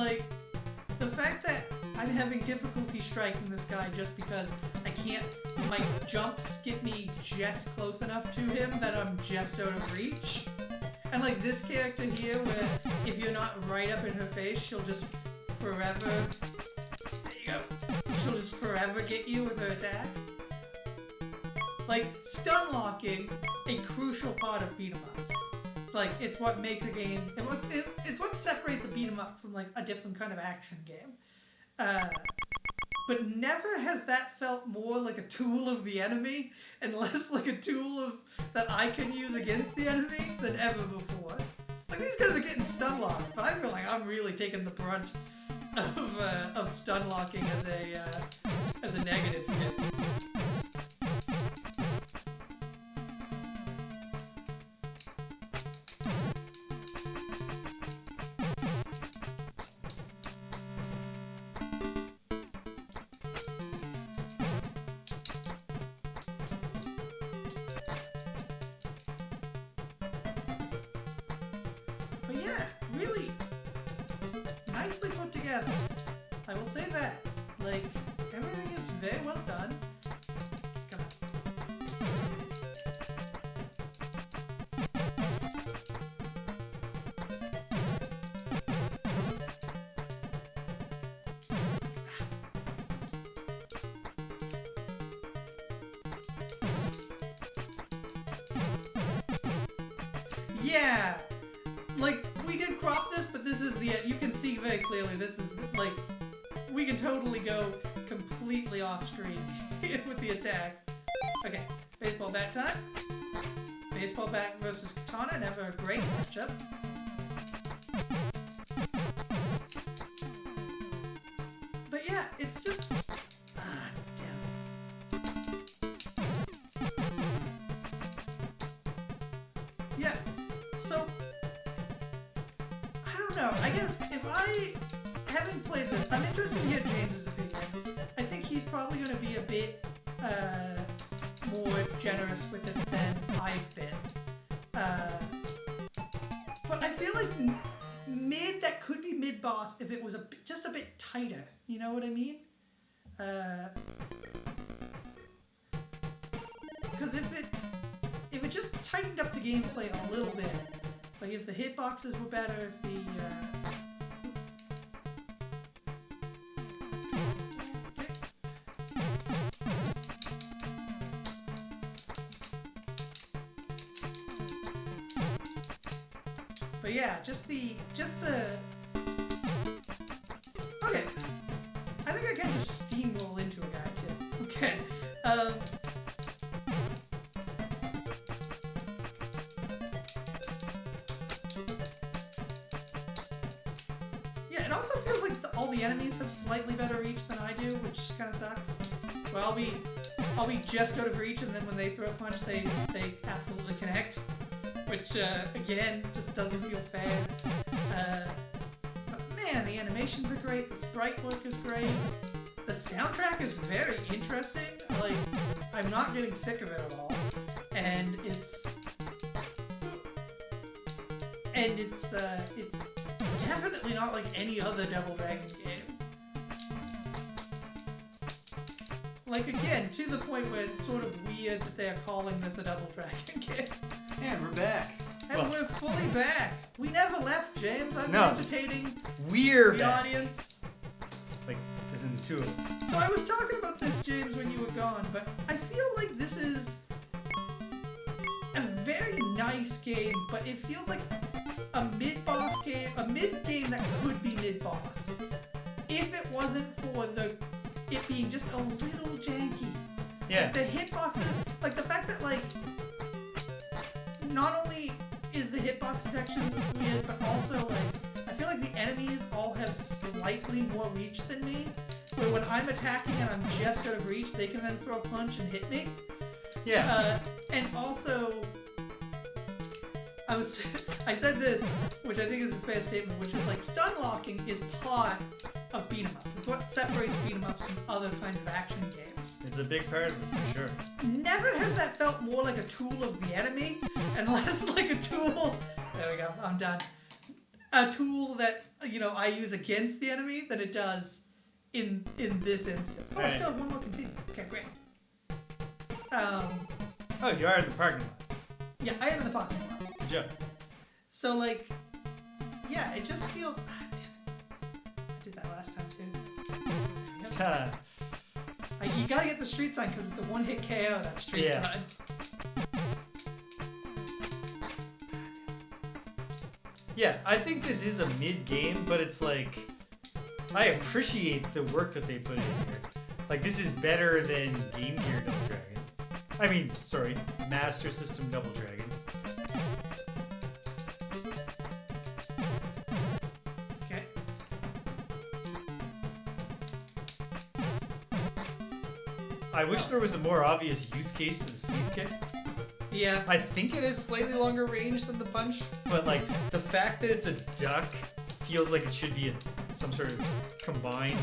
the fact that I I'm having difficulty striking this guy just because I can't, my jumps get me just close enough to him that I'm just out of reach. And like this character here, where if you're not right up in her face, she'll just forever, there you go, she'll just forever get you with her attack. Like, stun locking, a crucial part of beat 'em ups. Like, it's what makes a game, it's what separates a beat 'em up from like a different kind of action game. But never has that felt more like a tool of the enemy and less like a tool that I can use against the enemy than ever before. Like, these guys are getting stun locked, but I feel like I'm really taking the brunt of stun locking as a negative hit. But yeah, really nicely put together. I will say that. Like, everything is very well done. Come on. Yeah! Like, we did crop this, but this is the, you can see very clearly, this is, like, we can totally go completely off screen with the attacks. Okay, baseball bat time. Baseball bat versus katana, never a great matchup. But yeah, it's just, damn. Yeah, so, I don't know, I guess if having played this, I'm interested to hear James's opinion. I think he's probably going to be a bit more generous with it than I've been. But I feel like mid, that could be mid-boss if it was just a bit tighter. You know what I mean? Because if it just tightened up the gameplay a little bit, like if the hitboxes were better, if the but yeah, just the okay. I think I can just steamroll into a guy too. Okay. Yeah, it also feels like all the enemies have slightly better reach than I do, which kind of sucks. Well, I'll be just out of reach, and then when they throw a punch, they absolutely connect, which again just doesn't feel fair. But man, the animations are great. The sprite work is great. The soundtrack is very interesting. Like, I'm not getting sick of it at all, and it's definitely not like any other Double Dragon game. Like, again, to the point where it's sort of weird that they're calling this a Double Dragon game. And we're back. And we're fully back. We never left, James. I've been entertaining We're the back. audience. Like, as in the two of us. So I was talking about this, James, when you were gone, but I feel like this is a very nice game, but it feels like a mid-boss game, a mid-game that could be mid-boss. If it wasn't for it being just a little janky. Yeah. Like the hitboxes, like the fact that like, not only is the hitbox detection weird, but also like, I feel like the enemies all have slightly more reach than me. Where when I'm attacking and I'm just out of reach, they can then throw a punch and hit me. Yeah. And also, I said this, which I think is a fair statement, which is like stun locking is part of beat 'em ups. It's what separates beat 'em ups from other kinds of action games. It's a big part of it for sure. Never has that felt more like a tool of the enemy and less like a tool. There we go. I'm done. A tool that I use against the enemy than it does in this instance. Oh, I Alright. still have one more continue. Okay, great. Oh, you are in the parking lot. Yeah, I am in the parking lot. Good job. So, like, yeah, it just feels... damn it. I did that last time, too. You gotta get the street sign because it's a one-hit KO, that street sign. Yeah, I think this is a mid-game, but it's like... I appreciate the work that they put in here. Like, this is better than Game Gear Double Dragon. I mean, sorry, Master System Double Dragon. Okay. I wish there was a more obvious use case to the sweep kick. Yeah. I think it has slightly longer range than the punch, but like the fact that it's a duck feels like it should be some sort of combined,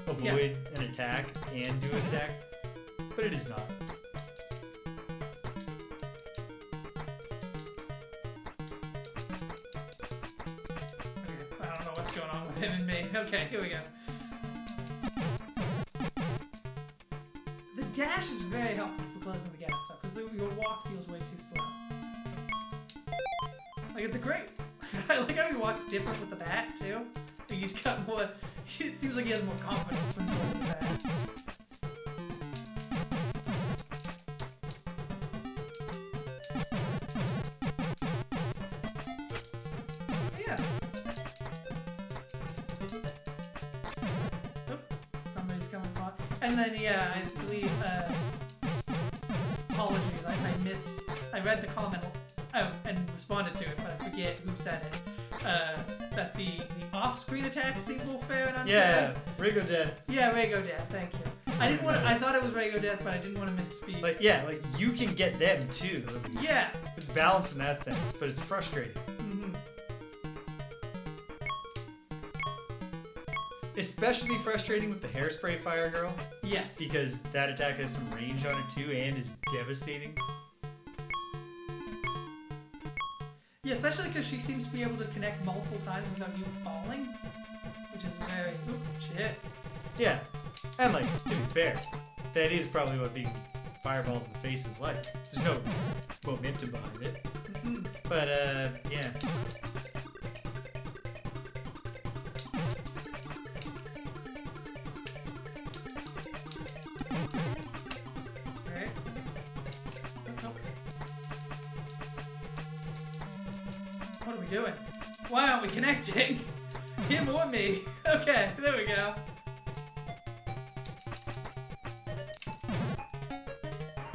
avoid an attack and do an attack, but it is not. Okay, I don't know what's going on with him and me. Okay, here we go. The dash is very helpful for closing the gap up because your walk feels way too slow. Like, it's a great... I like how he walks different with the bat, too. Like, he's got more... It seems like he has more confidence when he's holding the bat. Yeah. Oop, somebody's coming for... And then, yeah, I believe... apologies, I read the comment out and responded to it, but I forget who said it. That the off-screen attacks seem more fair and unfair. Yeah, Rigo Death. Yeah, Rago Death, thank you. I thought it was Rago Death, but I didn't want to misspeak. Like, you can get them too. It's balanced in that sense, but it's frustrating. Mm-hmm. Especially frustrating with the Hairspray Fire Girl. Yes. Because that attack has some range on it too and is devastating. Yeah, especially because she seems to be able to connect multiple times without you falling, which is very... Oop, shit. Yeah, and like, to be fair, that is probably what being fireballed in the face is like. There's no momentum behind it. Mm-hmm. But, yeah. Alright. Nope. What are we doing? Why aren't we connecting? Him or me? Okay, there we go.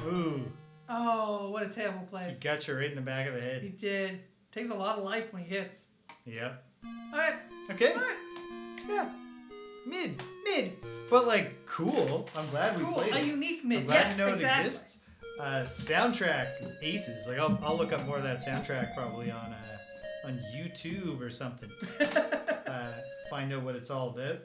Ooh. Oh, what a terrible He place. got you right in the back of the He head. did. Takes a lot of life when he hits. Yep. Alright. Okay. Alright. Yeah. Mid. Mid. But like, cool. I'm glad we Cool. played A it. unique mid. I'm glad Yeah, you know exactly. it exists. Soundtrack is aces. Like I'll look up more of that soundtrack probably on YouTube or something. Find out what it's all about.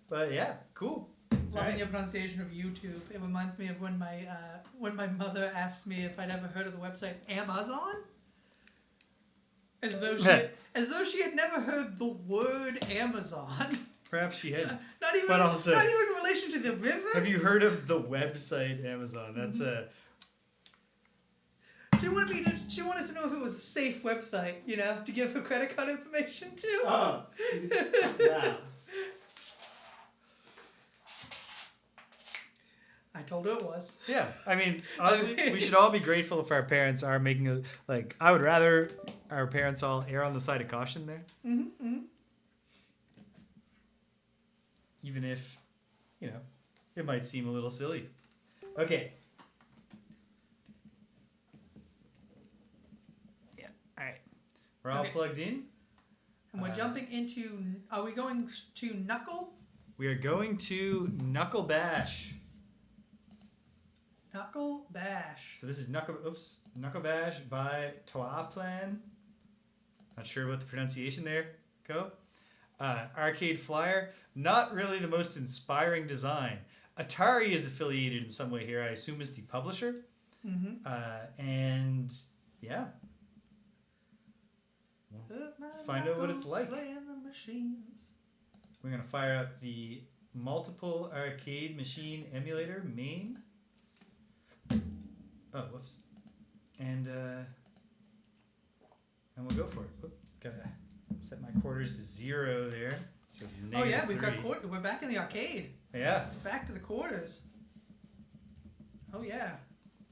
But yeah, cool. Loving Right. your pronunciation of YouTube. It reminds me of when my mother asked me if I'd ever heard of the website Amazon. As though she had never heard the word Amazon. Perhaps she had. Not even But also- not even in relation to the river. Have you heard of the website Amazon? That's a. She wanted to know if it was a safe website, to give her credit card information to. Oh. Yeah. I told her it was. Yeah, I mean, honestly, we should all be grateful if our parents are making I would rather our parents all err on the side of caution there. Mm-hmm, mm-hmm. Even if, it might seem a little silly. Okay. Yeah, all right. We're all Okay. plugged in. And we're jumping into... Are we going to Knuckle? We are going to Knuckle Bash. Knuckle Bash. So this is Knuckle Bash by Toaplan. Not sure about the pronunciation there. Go. Arcade Flyer. Not really the most inspiring design. Atari is affiliated in some way here. I assume is the publisher. Mm-hmm. And yeah. Let's find out what it's like. Playing the machines. We're gonna fire up the multiple arcade machine emulator main. Oh, whoops. And we'll go for it. Oop, gotta set my quarters to 0 there. So oh yeah, we've -3. got we're back in the arcade. Yeah. Back to the quarters. Oh yeah.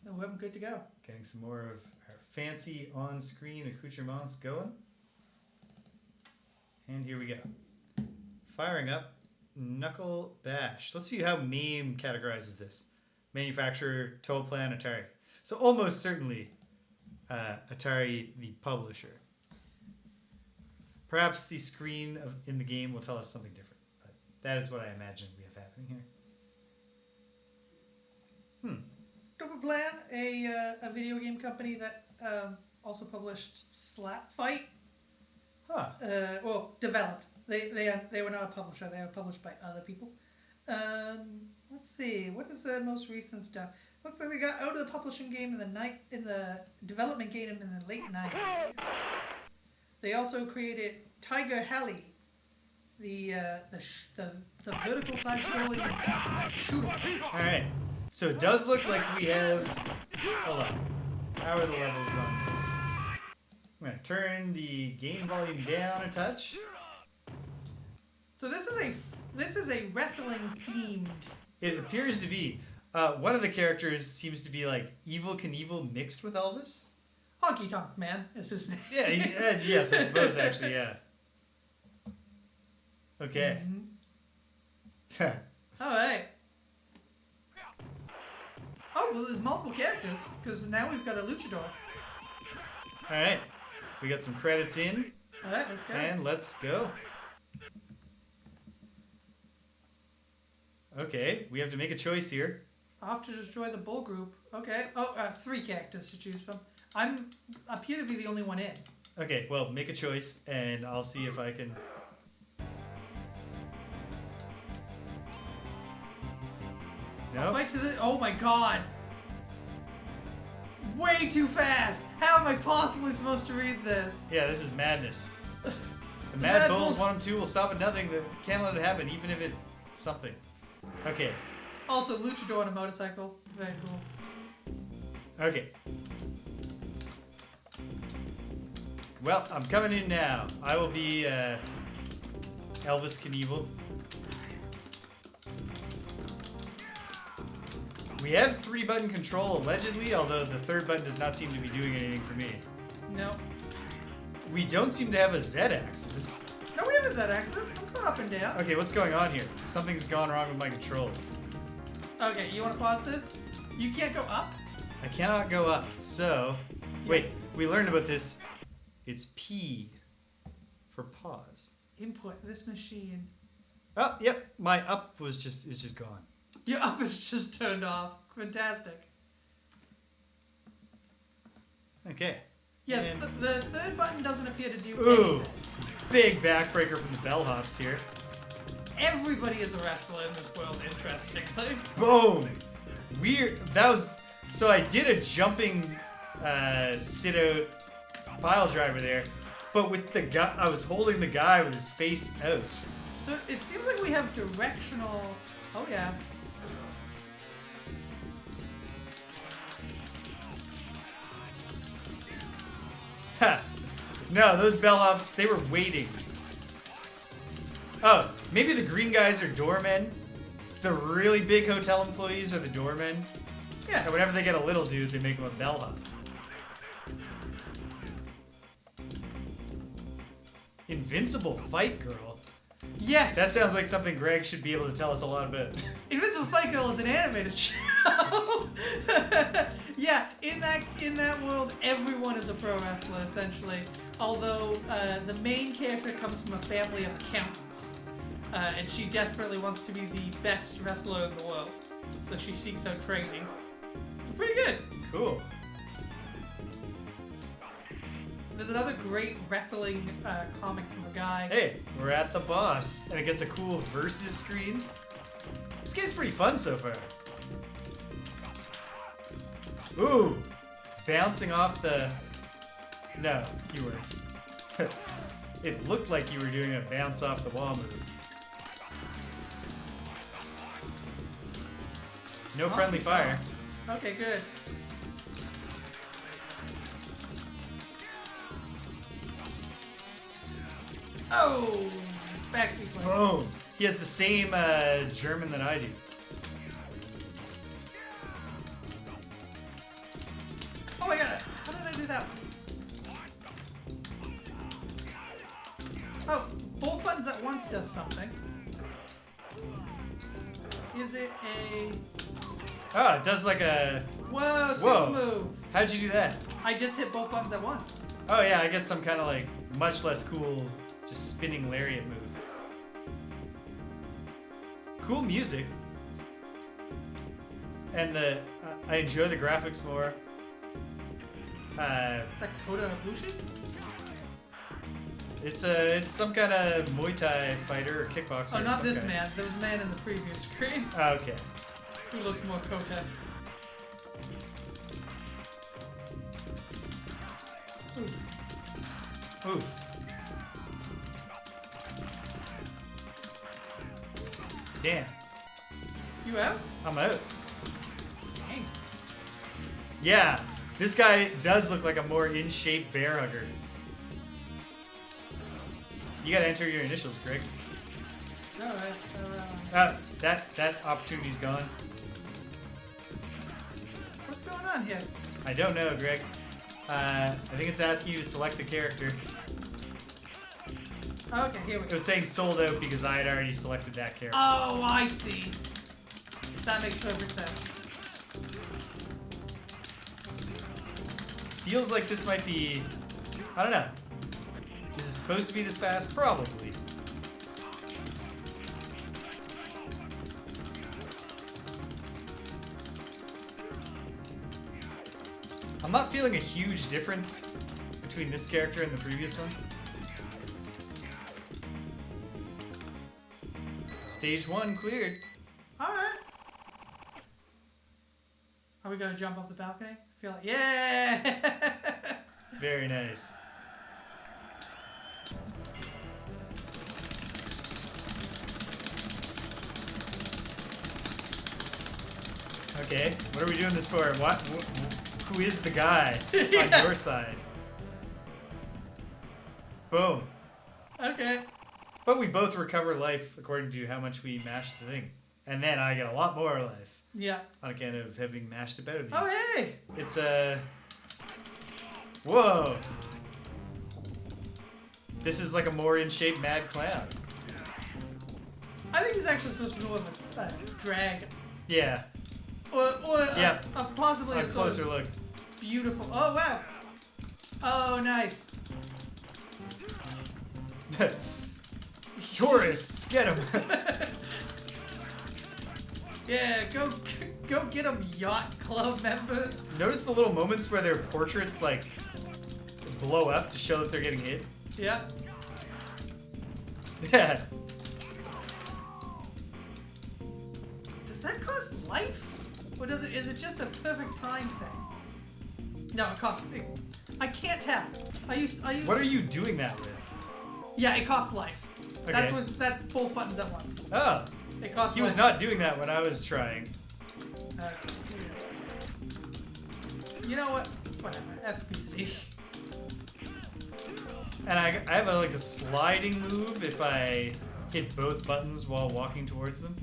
Oh, we're good to go. Getting some more of our fancy on-screen accoutrements going. And here we go. Firing up Knuckle Bash. Let's see how MAME categorizes this. Manufacturer, total plan, Atari. So almost certainly Atari, the publisher. Perhaps the screen in the game will tell us something different. But that is what I imagine we have happening here. Double Plan, a video game company that also published Slap Fight. Huh. Well, developed. They were not a publisher. They were published by other people. Let's see. What is the most recent stuff? Looks like they got out of the publishing game in the development game in the late 90s. They also created Tiger Heli, the vertical side-scrolling shooter. All right. So it does look like we have. Hold on. How are the levels on this? I'm gonna turn the game volume down a touch. So this is a wrestling themed. It appears to be. One of the characters seems to be like Evel Knievel mixed with Elvis. Honky Tonk Man is his name. Yeah, yes, I suppose actually, yeah. Okay. Mm-hmm. All right. Oh, well, there's multiple characters because now we've got a luchador. All right. We got some credits in. All right, let's go. And let's go. Okay, we have to make a choice here. Off to destroy the bull group. Okay. Oh, 3 characters to choose from. I appear to be the only one in. Okay, well, make a choice, and I'll see if I can... No? Fight to the... Oh my god! Way too fast! How am I possibly supposed to read this? Yeah, this is madness. The Mad Bulls want him to. Will stop at nothing. They can't let it happen, even if it's something. Okay. Also, luchador on a motorcycle. Very cool. Okay. Well, I'm coming in now. I will be Elvis Knievel. We have 3-button control, allegedly, although the 3rd button does not seem to be doing anything for me. No. We don't seem to have a Z-axis. No, we have a Z-axis. I'm going up and down. Okay, what's going on here? Something's gone wrong with my controls. Okay, you want to pause this? You can't go up? I cannot go up, so... Wait, we learned about this. It's P for pause. Input this machine. Oh, yep, my up is just gone. Your up is just turned off. Fantastic. Okay. Yeah, And- the 3rd button doesn't appear to do Ooh, anything. big backbreaker from the bellhops here. Everybody is a wrestler in this world, interestingly. Boom! Weird. That was... So I did a jumping sit-out pile driver there, but with the guy... I was holding the guy with his face out. So it seems like we have directional... Oh, yeah. Ha! No, those bellhops, they were waiting. Oh, maybe the green guys are doormen. The really big hotel employees are the doormen. Yeah. And whenever they get a little dude, they make him a bellhop. Invincible Fight Girl? Yes. That sounds like something Greg should be able to tell us a lot about. Invincible Fight Girl is an animated show. Yeah, in that world, everyone is a pro wrestler essentially. Although the main character comes from a family of accountants, and she desperately wants to be the best wrestler in the world, so she seeks out training. It's pretty good. Cool. There's another great wrestling comic from a guy. Hey, we're at the boss, and it gets a cool versus screen. This game's pretty fun so far. Ooh, bouncing off the... No, you weren't. It looked like you were doing a bounce off the wall move. No friendly fire. Okay, good. Oh, backseat play. Boom. He has the same German that I do. Oh, I got it. How did I do that one? Oh, both buttons at once does something. Is it a... Oh, it does like a... Whoa, super Whoa. move. How'd you do that? I just hit both buttons at once. Oh yeah, I get some kind of like much less cool, just spinning lariat move. Cool music. And I enjoy the graphics more. It's like Kota Ibushi? It's some kind of Muay Thai fighter or kickboxer. Oh, or not some this kind. man. There was a man in the previous screen Oh, okay. who looked more Kota. Oof. Oof. Damn. You out? I'm out. Dang. Yeah, this guy does look like a more in-shape bear hugger. You gotta enter your initials, Greg. Alright, That opportunity's gone. what's going on here? I don't know, Greg. I think it's asking you to select a character. Okay, here we It go. was saying sold out because I had already selected that character. Oh, I see. That makes perfect sense. Feels like this might be... I don't know. Is it supposed to be this fast? Probably. I'm not feeling a huge difference between this character and the previous one. Stage 1 cleared. Alright. Are we gonna jump off the balcony? I feel like, yeah! Very nice. Okay, what are we doing this for? Who is the guy on your side? Boom. Okay. But we both recover life according to how much we mash the thing. And then I get a lot more life Yeah. on account of having mashed it better than you. Oh, hey! It's whoa! This is like a more in-shape Mad Clown. I think he's actually supposed to be more of a dragon. Yeah, Or Yeah. possibly a a sort closer of look. beautiful... Oh, wow! Oh, nice. Tourists, get them! Yeah, go get them, yacht club members. Notice the little moments where their portraits like blow up to show that they're getting hit? Yeah. Yeah. Does that cost life? Or is it just a perfect time thing? No, it costs... I can't tell. Are you... What are you doing that with? Yeah, it costs life. Okay. That's both buttons at once. Oh, It costs he life. was not doing that when I was trying. You know what? Whatever. FBC. And I have a sliding move if I hit both buttons while walking towards them.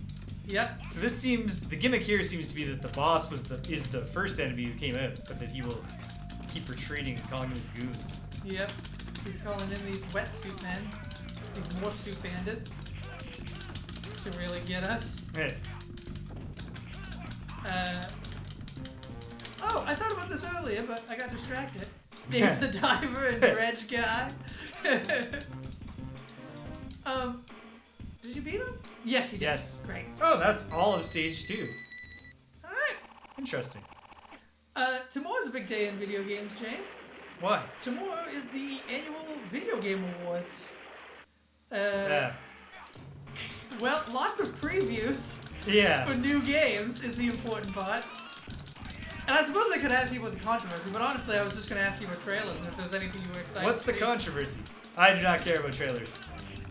Yep. So this seems, the gimmick here seems to be that the boss is the first enemy who came out, but that he will keep retreating and calling them his goons. Yep. He's calling in these wetsuit men, these morph suit bandits, to really get us. Hey. Oh, I thought about this earlier, but I got distracted. Dave the Diver and Dredge guy. Did you beat him? Yes, he did. Yes. Great. Oh, that's all of stage 2. All right. Interesting. Tomorrow's a big day in video games, James. Why? Tomorrow is the annual Video Game Awards. Yeah. Well, lots of previews Yeah. for new games is the important part. And I suppose I could ask you about the controversy, but honestly, I was just going to ask you about trailers and if there's anything you were excited What's to the see. controversy? I do not care about trailers.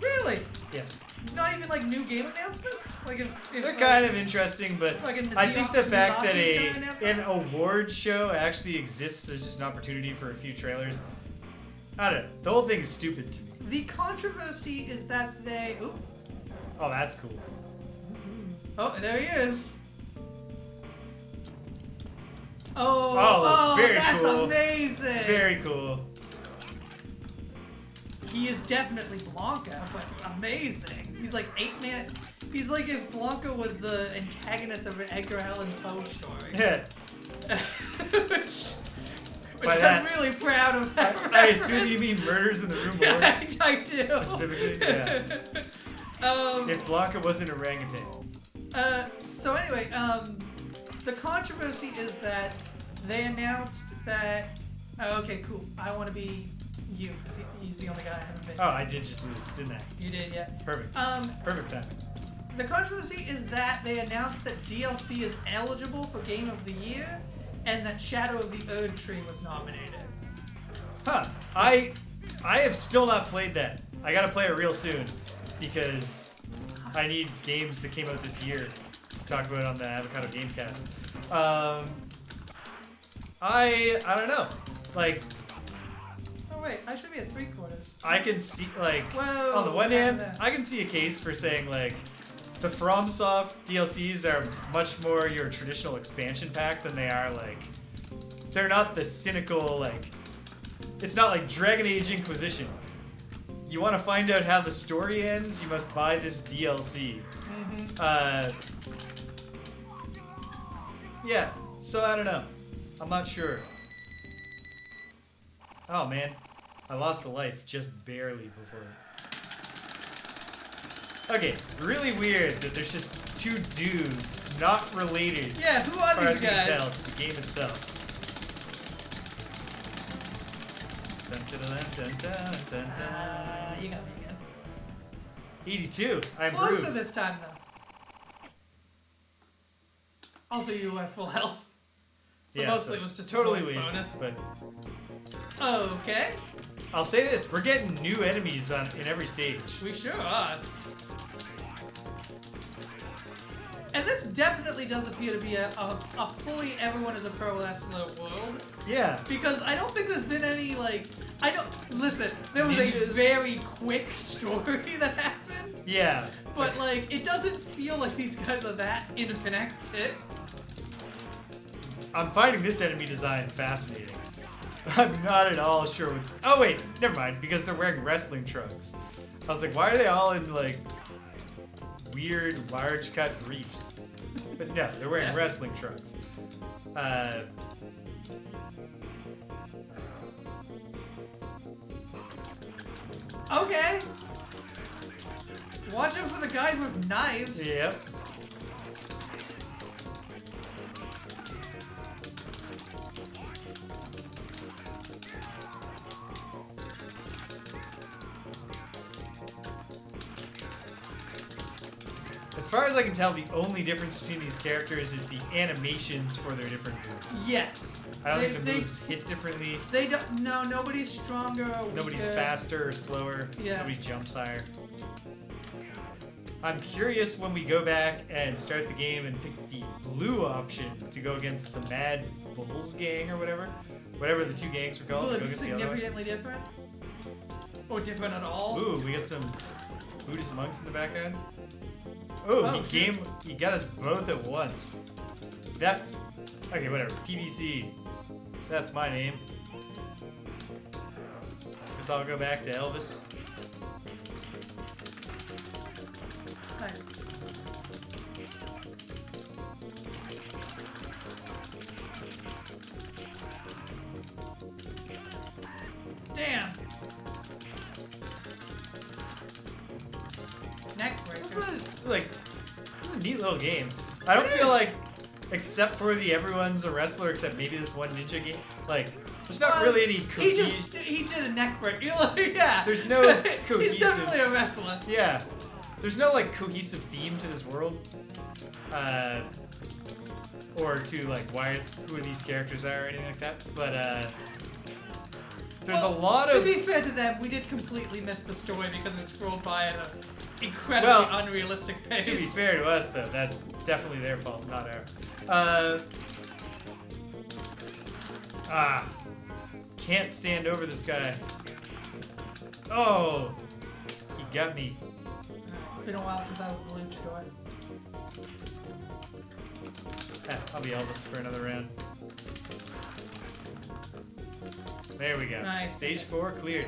Really? Yes. not even like new game announcements? Like if They're kind of interesting, but like a I think the fact that Miyazaki's gonna announce an something? award show actually exists as just an opportunity for a few trailers. I don't know. The whole thing is stupid to me. The controversy is that they. Oop. Oh, that's cool. Oh, there he is. Oh, very that's cool. amazing. Very cool. He is definitely Blanca, but amazing. He's like 8-man. He's like if Blanca was the antagonist of an Edgar Allan Poe story. Yeah. which By I'm that- really proud of that. I assume you mean Murders in the Room Order Yeah, I do. specifically. Yeah. If Blanca was an orangutan. So anyway, the controversy is that they announced that. Oh, okay, cool. I want to be you because he's the only guy I haven't been. Oh, I did just lose, didn't I? You did, yeah. Perfect. Perfect time. The controversy is that they announced that DLC is eligible for Game of the Year, and that Shadow of the Erd Tree was nominated. Huh. I have still not played that. I gotta play it real soon because I need games that came out this year to talk about on the Avocado Gamecast. I don't know. Like, Oh wait, I should be at 3/4. I can see, like, Whoa, on the one what hand, happened there? I can see a case for saying, like, the FromSoft DLCs are much more your traditional expansion pack than they are, like, they're not the cynical, like, it's not like Dragon Age Inquisition. You want to find out how the story ends, you must buy this DLC. Yeah, so I don't know. I'm not sure. Oh man, I lost a life just barely before. Okay, really weird that there's just two dudes not related. Yeah, who as are far these as we can guys? tell, to the game itself. Dun, dun, dun, dun, dun, dun, dun. You got me again. 82. I'm Closer bruised. this time though. Also, you have full health. So Yeah, mostly it was just totally a points wasted, bonus. but Okay, I'll say this: we're getting new enemies in every stage. we sure are. And this definitely does appear to be a fully everyone is a pro wrestler world. Yeah. Because I don't think there's been any, like... Listen, there was a Ninjas. very quick story that happened. Yeah. But, like, it doesn't feel like these guys are that interconnected. I'm finding this enemy design fascinating. I'm not at all sure what's... Oh, wait. Never mind. Because they're wearing wrestling trunks. I was like, why are they all in, like, weird, large-cut briefs? But no, they're wearing wrestling trunks. Okay. Watch out for the guys with knives. Yep. As far as I can tell, the only difference between these characters is the animations for their different moves. Yes. I don't think the moves hit differently. They don't. No, nobody's stronger or weaker. Nobody's faster or slower. Yeah. Nobody jumps higher. I'm curious when we go back and start the game and pick the blue option to go against the Mad Bulls gang or whatever. Whatever the two gangs were called. Will To it go be against the other one. significantly different? Or different at all? Ooh, we got some Buddhist monks in the background. Ooh, Oh, he got us both at once. That, okay, whatever. PBC. That's my name. Guess I'll go back to Elvis. Nice. Damn. Neck breaker. This is a neat little game. I don't feel like, except for the everyone's a wrestler except maybe this one ninja game, like, there's not Well, really any he did a neck break. You're like, yeah. There's no He's cohesive- definitely a wrestler. Yeah. There's no, like, cohesive theme to this world. Or to, like, who these characters are or anything like that. But, there's Well, a lot of... To be fair to them, we did completely miss the story because it scrolled by at a incredibly unrealistic pace. To be fair to us, though, that's definitely their fault, not ours. Can't stand over this guy. Oh, he got me. It's been a while since I was the luchador. I'll be Elvis for another round. There we go. Nice. Stage 4 cleared.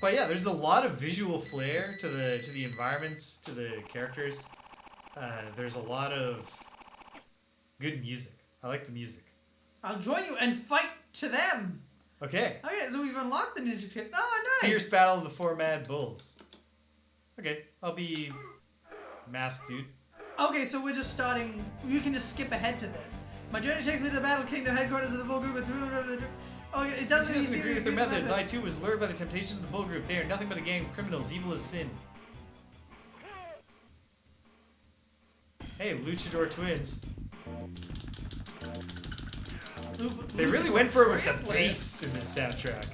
But yeah, there's a lot of visual flair to the environments, to the characters. There's a lot of good music. I like the music. I'll join you and fight to them. Okay. Okay, so we've unlocked the ninja kit. Oh, nice. Fierce battle of the 4 mad bulls. Okay, I'll be masked, dude. Okay, so we're just starting. You can just skip ahead to this. My journey takes me to the Battle Kingdom headquarters of the Bull Group. Okay, it doesn't He doesn't agree with their methods. I too was lured by the temptations of the Bull Group. They are nothing but a gang of criminals, evil as sin. Hey, Luchador twins. They really went for it with the bass in this soundtrack.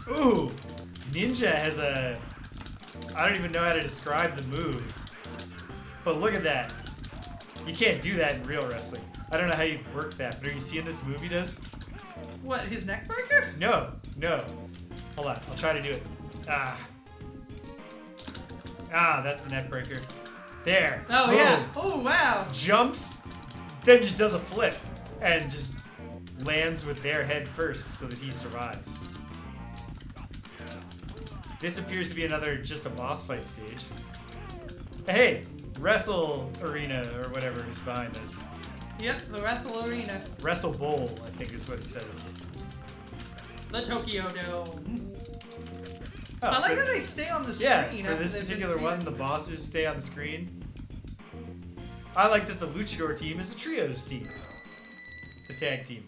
Ooh, Ninja has a... I don't even know how to describe the move. But look at that. You can't do that in real wrestling. I don't know how you work that, but are you seeing this move he does? What, his neck breaker? No. Hold on, I'll try to do it. That's the neck breaker. There. Oh, Boom. yeah. Oh, wow. Jumps, then just does a flip, and just lands with their head first so that he survives. This appears to be just a boss fight stage. Hey, Wrestle Arena or whatever is behind us. Yep, the Wrestle Arena. Wrestle Bowl, I think is what it says. The Tokyo Dome. Oh, I like how they stay on the screen. Yeah, for after this they've been particular one, defeated. the bosses stay on the screen. I like that the Luchador team is a trios team. The tag team.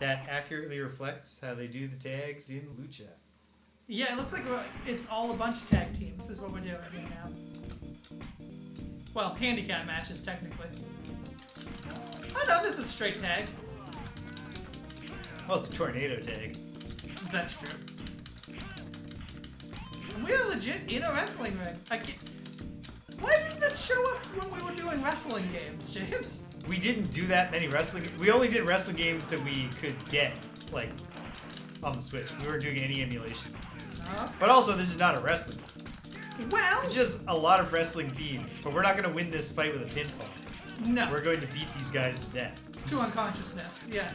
That accurately reflects how they do the tags in Lucha. Yeah, it looks like it's all a bunch of tag teams is what we're doing here now. Well, handicap matches, technically. Oh no, this is straight tag. Oh, it's a tornado tag. That's true. And we are legit in a wrestling ring. Why didn't this show up when we were doing wrestling games, James? We didn't do that many wrestling... We only did wrestling games that we could get, like, on the Switch. We weren't doing any emulation. But also, this is not a wrestling. Well... It's just a lot of wrestling themes, but we're not going to win this fight with a pinfall. No. We're going to beat these guys to death. To unconsciousness, yeah.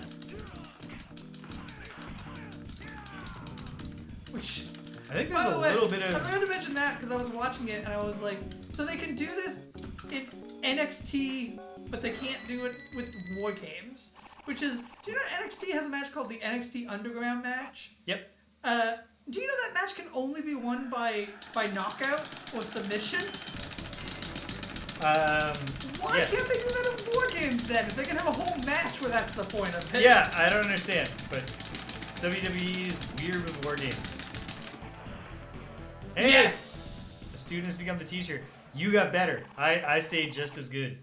Which... I think there's By a the way, little bit of... I forgot to mention that because I was watching it and I was like, so they can do this in NXT, but they can't do it with War Games. Which is, do you know NXT has a match called the NXT Underground match? Yep. Do you know that match can only be won by knockout or submission? Why yes. can't they do that in War Games then? If they can have a whole match where that's the point of it. Yeah, I don't understand, but WWE's weird with war games. Hey, Yes! the student has become the teacher. You got better. I stayed just as good.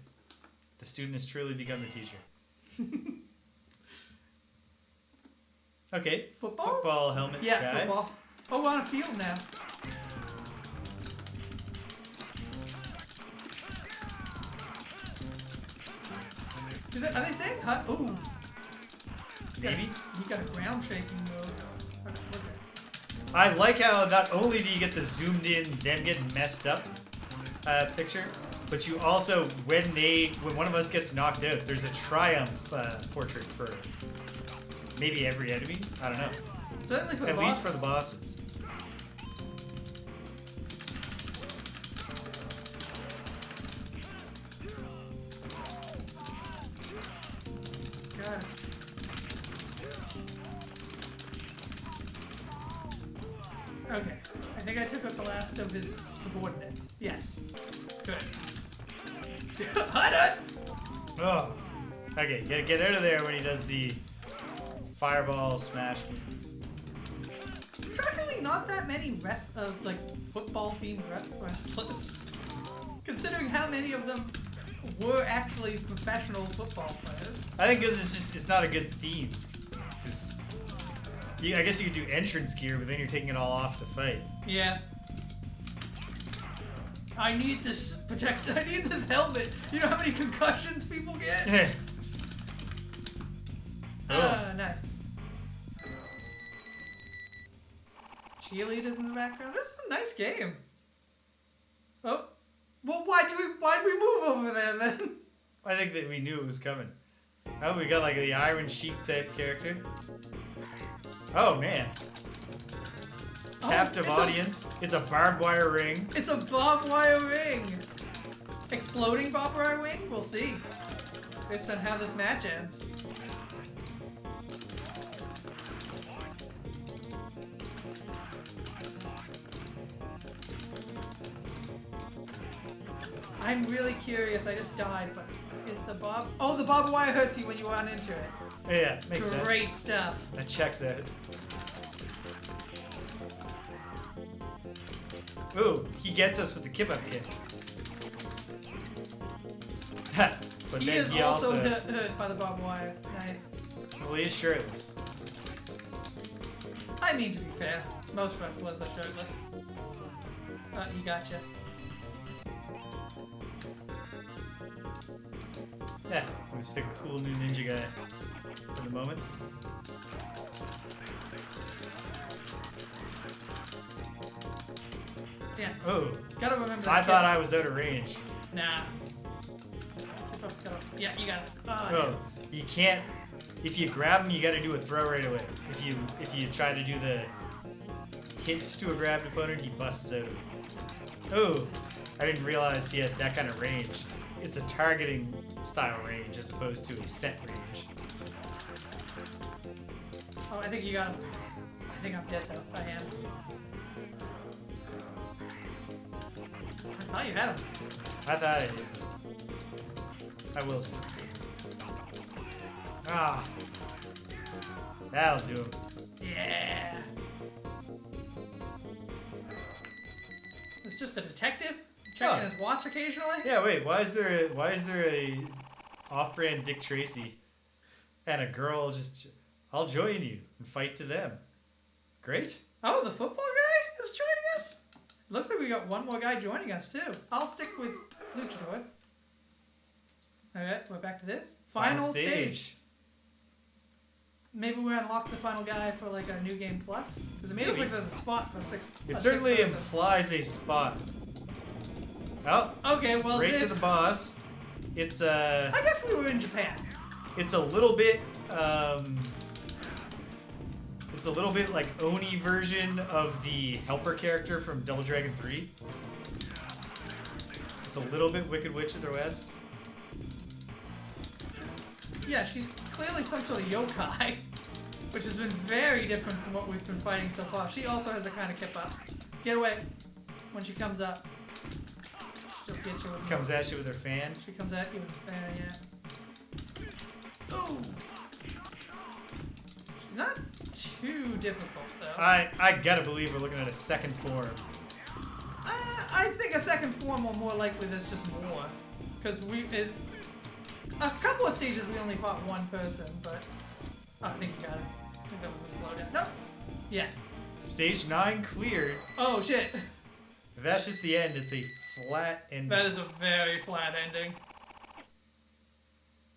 The student has truly become the teacher. Okay. Football? Football helmet Yeah, guy. football. Oh, we're on a field now. Are they saying hut? Ooh. Maybe. He got a ground shaking move. Okay, look at I like how not only do you get the zoomed in, them getting messed up picture, but you also, when one of us gets knocked out, there's a triumph portrait for maybe every enemy. I don't know. Certainly for the At least for the bosses. God. Okay. I think I took out the last of his subordinates. Yes. Good. Hut! Oh. Okay, get out of there when he does the fireball smash. Shockingly, not that many football-themed wrestlers. Considering how many of them were actually professional football players. I think because it's not a good theme. 'Cause I guess you could do entrance gear, but then you're taking it all off to fight. Yeah. I need this I need this helmet. You know how many concussions people get? Nice. Cheerleaders in the background. This is a nice game. Oh. Well, why'd we move over there then? I think that we knew it was coming. Oh, we got like the Iron Sheik type character. Oh, man. Captive audience. It's a barbed wire ring. It's a barbed wire ring. Exploding barbed wire ring? We'll see. Based on how this match ends. I'm really curious. I just died, but is the bob... Oh, the barbed wire hurts you when you run into it. Yeah, makes sense. Great stuff. That checks out. Ooh, he gets us with the kip-up kick. But He then is he also hurt by the barbed wire. Nice. Well, he is shirtless. I mean, to be fair, most wrestlers are shirtless. He gotcha. Yeah, I'm gonna stick a cool new ninja guy for the moment. Yeah. Oh. Gotta remember that. I thought I was out of range. Nah. Yeah, you got it. Oh, you can't. If you grab him, you got to do a throw right away. If you try to do the hits to a grabbed opponent, he busts out. Oh, I didn't realize he had that kind of range. It's a targeting style range as opposed to a set range. Oh, I think you got him. I think I'm dead though. I am. I thought you had him. I thought I did. I will see. Ah. That'll do him. Yeah. It's just a detective checking his watch occasionally. Yeah, wait. Why is there a off-brand Dick Tracy and a girl just? I'll join you and fight to them. Great. Oh, the football guy is joining us. Looks like we got one more guy joining us too. I'll stick with Luchador. Alright, we're back to this. Final stage. Maybe we unlock the final guy for like a new game plus? Because it feels like there's a spot for six. It certainly implies a spot. Oh. Okay, well right to the boss. It's I guess we were in Japan. It's a little bit it's a little bit like Oni version of the helper character from Double Dragon 3. It's a little bit Wicked Witch of the West. Yeah, she's clearly some sort of yokai, which has been very different from what we've been fighting so far. She also has a kind of kip up. Get away when she comes up. She'll get you with Comes at you with her fan. She comes at you with her fan, yeah. Ooh! She's not too difficult, though. I gotta believe we're looking at a second form. I think a second form, or more likely there's just more. Because a couple of stages we only fought one person, but I think you got it. I think that was a slowdown. Nope. Yeah. Stage 9 cleared. Oh shit. If that's just the end, it's a flat ending. That is a very flat ending.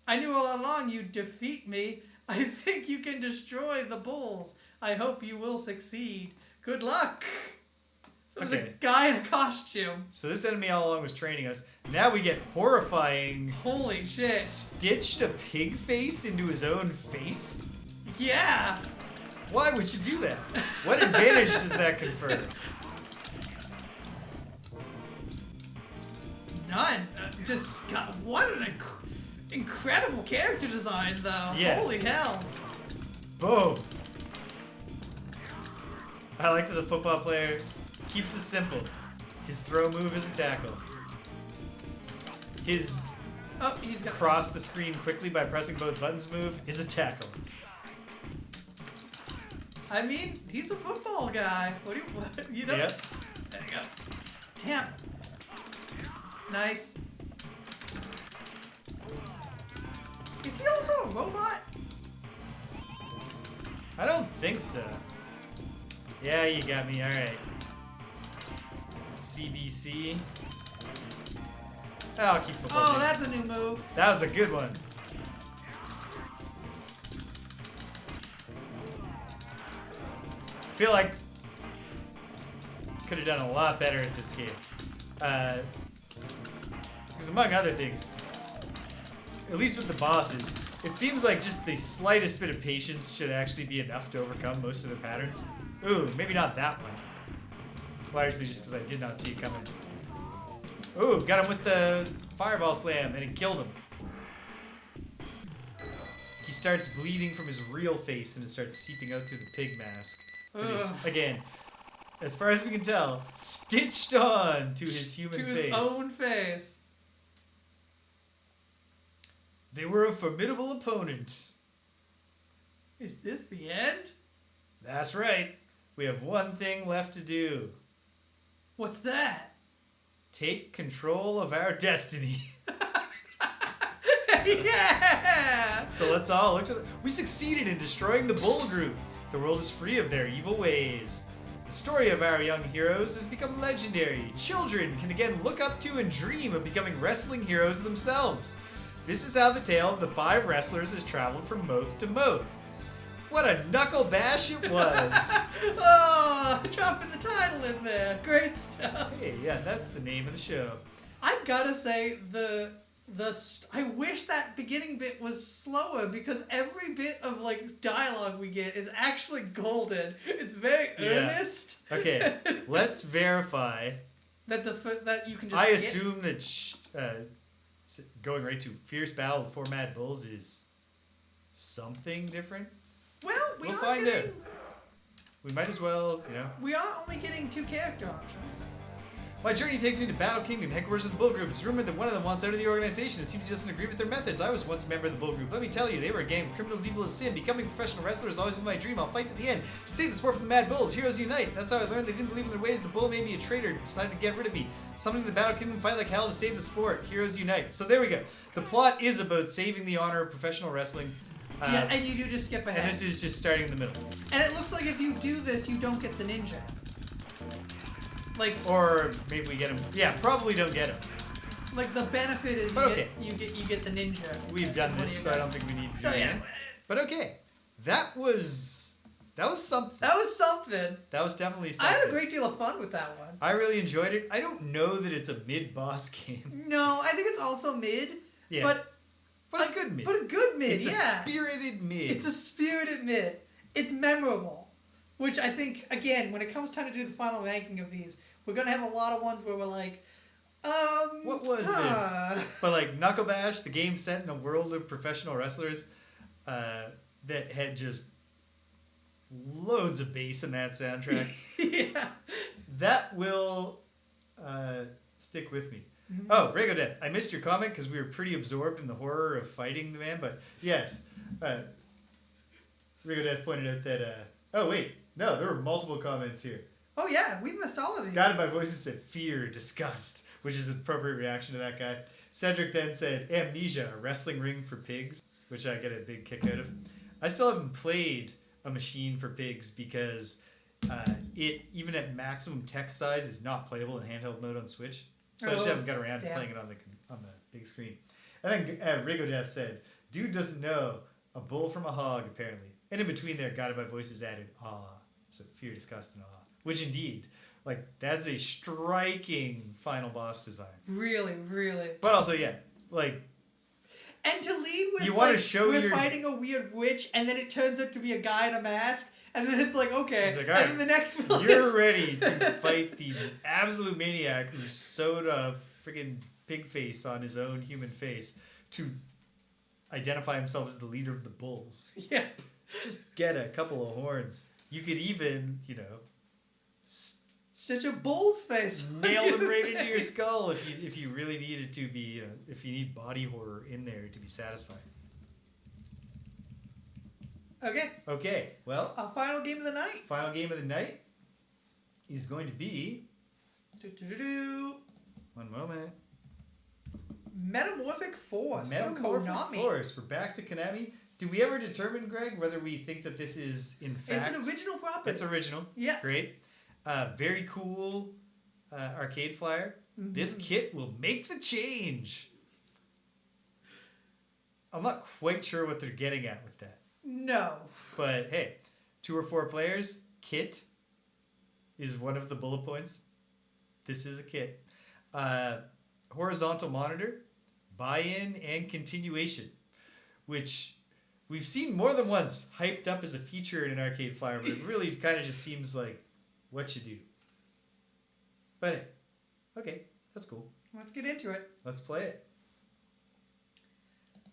I knew all along you'd defeat me. I think you can destroy the bulls. I hope you will succeed. Good luck. So it was a guy in a costume. So this enemy all along was training us. Now we get horrifying. Holy shit. Stitched a pig face into his own face? Yeah. Why would you do that? What advantage does that confer? None. Just got what an incredible character design, though. Yes. Holy hell. Boom. I like that the football player keeps it simple. His throw move is a tackle. His he's got cross the screen quickly by pressing both buttons move is a tackle. I mean, he's a football guy. What do you know? Yep. There you go. Damn. Nice. Is he also a robot? I don't think so. Yeah, you got me. All right. CBC. I'll keep football. Oh, that's a new move. That was a good one. I feel like could have done a lot better at this game. Because among other things, at least with the bosses, it seems like just the slightest bit of patience should actually be enough to overcome most of the patterns. Ooh, maybe not that one. Largely just because I did not see it coming. Ooh, got him with the fireball slam, and it killed him. He starts bleeding from his real face, and it starts seeping out through the pig mask. But he's, again, as far as we can tell, stitched on to his human face. To his own face. They were a formidable opponent. Is this the end? That's right. We have one thing left to do. What's that? Take control of our destiny. Yeah! So let's all look to the... We succeeded in destroying the Bull Group. The world is free of their evil ways. The story of our young heroes has become legendary. Children can again look up to and dream of becoming wrestling heroes themselves. This is how the tale of the 5 wrestlers has traveled from Moth to Moth. What a knuckle bash it was! Oh, dropping the title in there. Great stuff. Hey, yeah, that's the name of the show. I gotta say, I wish that beginning bit was slower because every bit of like dialogue we get is actually golden. It's very earnest. Okay, let's verify that you can just. I skip. assume that going right to Fierce Battle of the 4 Mad Bulls is something different. Well, we'll find out. We might as well, We are only getting 2 character options. My journey takes me to Battle Kingdom, headquarters of the Bull Group. It's rumored that one of them wants out of the organization. It seems he doesn't agree with their methods. I was once a member of the Bull Group. Let me tell you, they were a gang of criminals evil as sin. Becoming a professional wrestler has always been my dream. I'll fight to the end. To save the sport from the Mad Bulls, heroes unite. That's how I learned they didn't believe in their ways. The Bull made me a traitor, decided to get rid of me. Summoning the Battle Kingdom, fight like hell to save the sport. Heroes unite. So there we go. The plot is about saving the honor of professional wrestling. Yeah, and you do just skip ahead. And this is just starting in the middle. And it looks like if you do this, you don't get the ninja. Like, or maybe we get him. Yeah, probably don't get him. Like the benefit is you get the ninja. We've done this, so I don't think we need to do it again. But okay, that was something. That was something. That was definitely something. I had a great deal of fun with that one. I really enjoyed it. I don't know that it's a mid-boss game. No, I think it's also mid. Yeah. But it's a good mid. But a good mid, it's a spirited mid. It's a spirited mid. It's memorable. Which I think, again, when it comes time to do the final ranking of these, we're going to have a lot of ones where we're like, what was this? But like Knuckle Bash, the game set in a world of professional wrestlers that had just loads of bass in that soundtrack. Yeah. That will stick with me. Mm-hmm. Oh, Rego Death, I missed your comment because we were pretty absorbed in the horror of fighting the man, but yes. Rego Death pointed out that, oh wait, no, there were multiple comments here. Oh yeah, we missed all of these. Guided by Voices said fear, disgust, which is an appropriate reaction to that guy. Cedric then said Amnesia, a wrestling ring for pigs, which I get a big kick out of. I still haven't played a machine for pigs because it, even at maximum text size, is not playable in handheld mode on Switch. So I just haven't got around to playing it on the big screen. And then Rigo Death said, dude doesn't know a bull from a hog, apparently. And in between there, Guided by Voices added, so fear, disgust, and awe. Which indeed, like, that's a striking final boss design. Really, really. But also, yeah, like... And to lead with, you want to show we're fighting a weird witch, and then it turns out to be a guy in a mask, and then it's like, okay, it's like, all right, and then the next one you're ready to fight the absolute maniac who sewed a freaking pig face on his own human face to identify himself as the leader of the bulls. Yeah. Just get a couple of horns. You could even, such a bull's face. Nail them right into your skull if you really need it to be, if you need body horror in there to be satisfied. Okay, well. Our final game of the night. Final game of the night is going to be... One moment. Metamorphic Force Metamorphic from Konami. Force. We're back to Konami. Did we ever determine, Greg, whether we think that this is in fact... It's an original property. It's original. Yeah. Great. Very cool arcade flyer. Mm-hmm. This kit will make the change. I'm not quite sure what they're getting at with that. No. But hey, 2 or 4 players, kit is one of the bullet points. This is a kit. Horizontal monitor, buy-in, and continuation, which we've seen more than once hyped up as a feature in an arcade flyer, but it really kind of just seems like what you do. But hey, okay, that's cool. Let's get into it. Let's play it.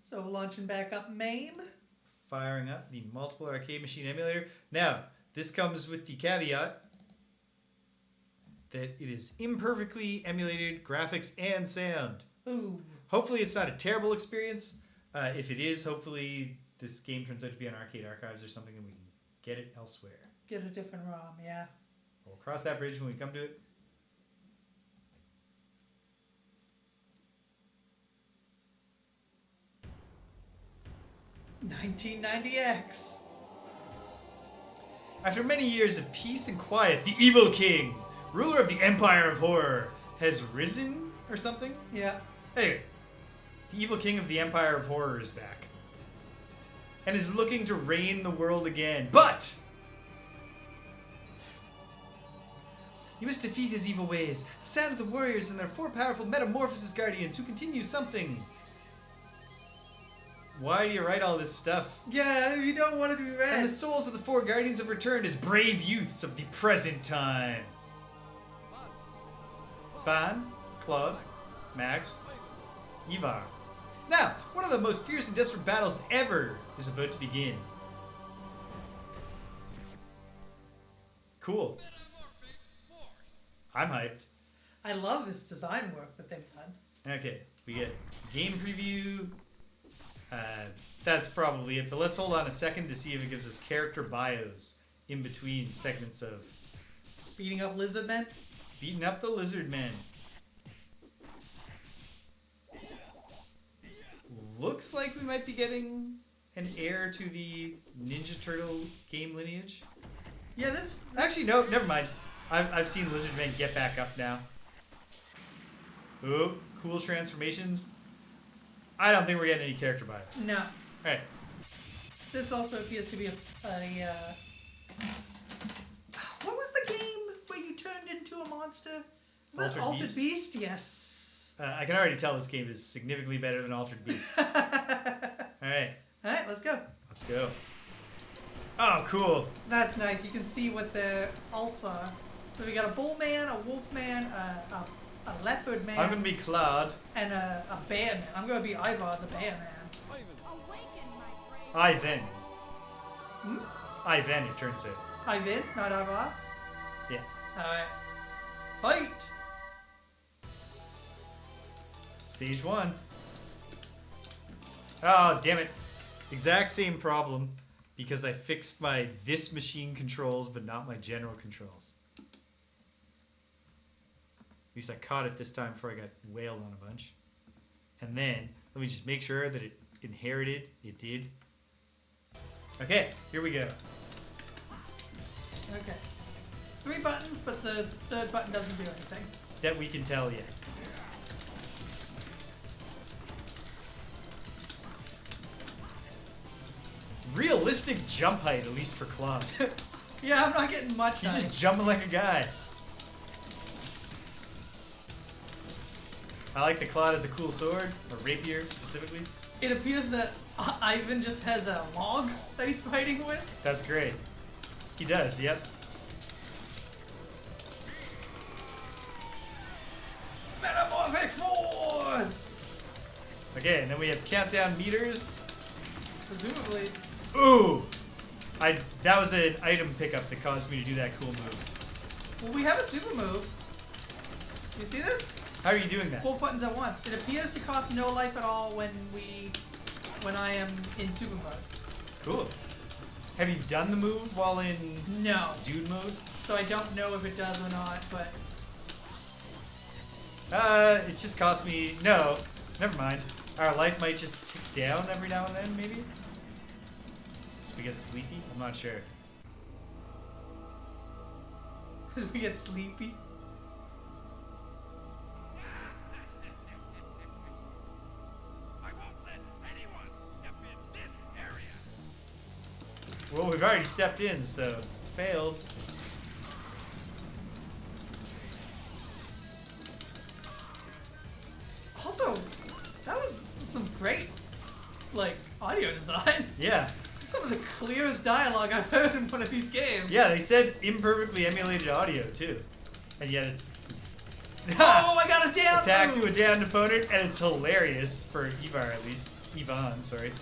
So launching back up MAME. Firing up the multiple arcade machine emulator. Now, this comes with the caveat that it is imperfectly emulated graphics and sound. Ooh. Hopefully it's not a terrible experience. If it is, hopefully this game turns out to be on Arcade Archives or something and we can get it elsewhere. Get a different ROM, yeah. We'll cross that bridge when we come to it. $1990X. After many years of peace and quiet, the evil king, ruler of the Empire of Horror, has risen or something? Yeah. Anyway, the evil king of the Empire of Horror is back. And is looking to reign the world again. But you must defeat his evil ways. The sound of the warriors and their 4 powerful Metamorphosis guardians who continue something. Why do you write all this stuff? Yeah, you don't want to be read. And the souls of the 4 guardians have returned as brave youths of the present time. Ban, Claude, Max, Ivar. Now, one of the most fierce and desperate battles ever is about to begin. Cool. I'm hyped. I love this design work that they've done. Okay, we get game preview. That's probably it, but let's hold on a second to see if it gives us character bios in between segments of Beating up lizard men? beating up the lizard men. Looks like we might be getting an heir to the Ninja Turtle game lineage. Yeah, this... Actually, no, never mind. I've seen lizard men get back up now. Ooh, cool transformations. I don't think we're getting any character bios. No. Alright. This also appears to be what was the game where you turned into a monster? Was that Altered Altered Beast? Yes. I can already tell this game is significantly better than Altered Beast. Alright. Alright, let's go. Let's go. Oh, cool. That's nice. You can see what the alts are. So we got a bull man, a wolf man, a leopard man. I'm going to be Claude. And a bear man. I'm going to be Ivar the bear man. Ivan. Hmm? Ivan, it turns out. Ivan, not Ivar? Yeah. Alright. Fight! Stage 1. Oh, damn it. Exact same problem because I fixed my this machine controls but not my general controls. At least I caught it this time before I got wailed on a bunch. And then, let me just make sure that it inherited. It did. Okay, here we go. Okay. 3 buttons, but the 3rd button doesn't do anything. That we can tell yet. Realistic jump height, at least for Claude. Yeah, I'm not getting much He's height. just jumping like a guy. I like the Claude as a cool sword, or rapier specifically. It appears that Ivan just has a log that he's fighting with. That's great. He does, yep. Metamorphic Force! Okay, and then we have countdown meters. Presumably. Ooh! That was an item pickup that caused me to do that cool move. Well, we have a super move. You see this? How are you doing that? Both buttons at once. It appears to cost no life at all when I am in super mode. Cool. Have you done the move while in No. dude mode? So I don't know if it does or not, but... It just cost me... No, never mind. Our life might just tick down every now and then, maybe? we get sleepy? I'm not sure. As we get sleepy. I won't let anyone step in this area. Well, we've already stepped in, so failed. Also, that was some great, like, audio design. Yeah. Some of the clearest dialogue I've heard in one of these games. Yeah, they said imperfectly emulated audio, too. And yet it's Oh, I got a down attack move. to a downed opponent, and it's hilarious for Ivar at least. Ivan, sorry.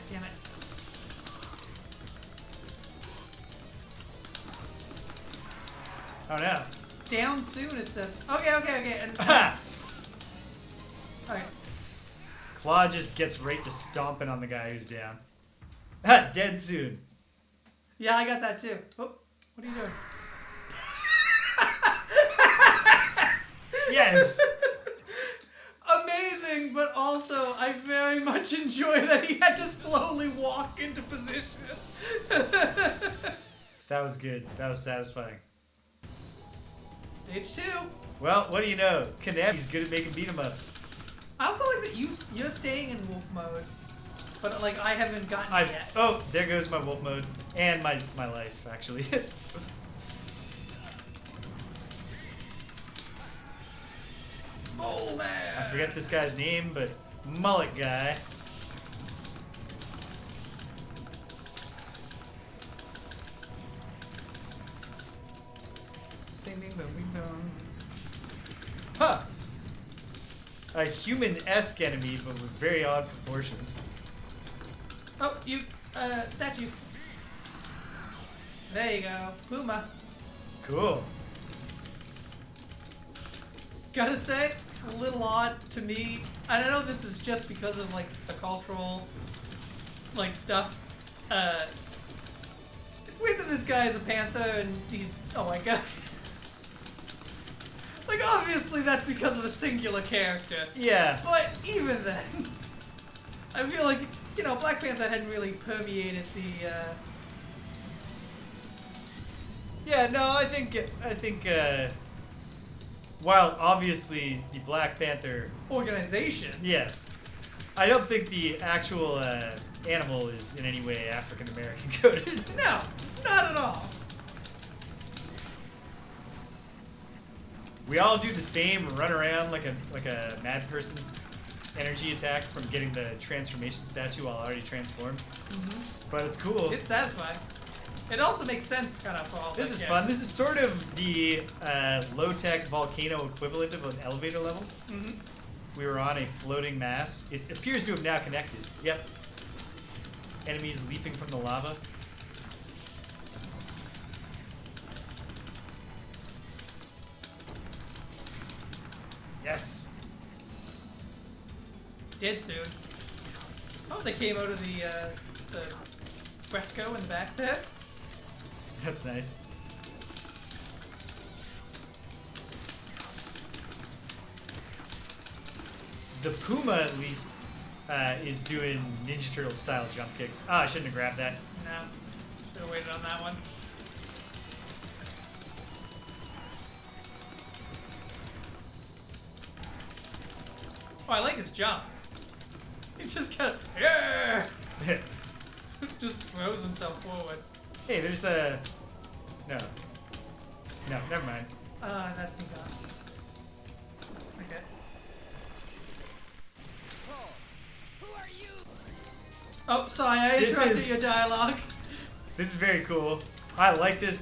Damn it. Oh no. Down soon, it says. Okay. And Alright. Claw just gets right to stomping on the guy who's down. Ha! Dead soon. Yeah, I got that too. Oh, what are you doing? Yes! Amazing, but also I very much enjoy that he had to slowly walk into position. That was good. That was satisfying. Stage 2. Well, what do you know? Konami's good at making beat-em-ups. I also like that you're staying in wolf mode, but like I haven't gotten it yet. Oh, there goes my wolf mode. And my life, actually. Boulder. I forget this guy's name, but mullet guy. Ding, ding, dong, ding, dong. Huh! A human-esque enemy, but with very odd proportions. Oh, you, statue. There you go. Puma. Cool. Gotta say, a little odd to me. I don't know if this is just because of like the cultural like stuff. It's weird that this guy is a panther and he's oh my god. Like obviously that's because of a singular character. Yeah. But even then, I feel like you know Black Panther hadn't really permeated the. Yeah, no, I think while obviously the Black Panther, Organization. yes, I don't think the actual animal is in any way African American coded. No, not at all. We all do the same, run around like a mad person. Energy attack from getting the transformation statue while already transformed. Mm-hmm. But it's cool. It's satisfying. It also makes sense, kind of, for all This that, is yeah. fun. This is sort of the low-tech volcano equivalent of an elevator level. Mm-hmm. We were on a floating mass. It appears to have now connected. Yep. Enemies leaping from the lava. Yes. Dead soon. Oh, they came out of the fresco in the back there. That's nice. The Puma, at least, is doing Ninja Turtle style jump kicks. Ah, I shouldn't have grabbed that. No, should have waited on that one. Oh, I like his jump. He just kind of yeah, just throws himself forward. Hey, there's a... No. No, never mind. That's me gone. Okay. Who are you? Oh, sorry, I This interrupted is- your dialogue. This is very cool. I like this.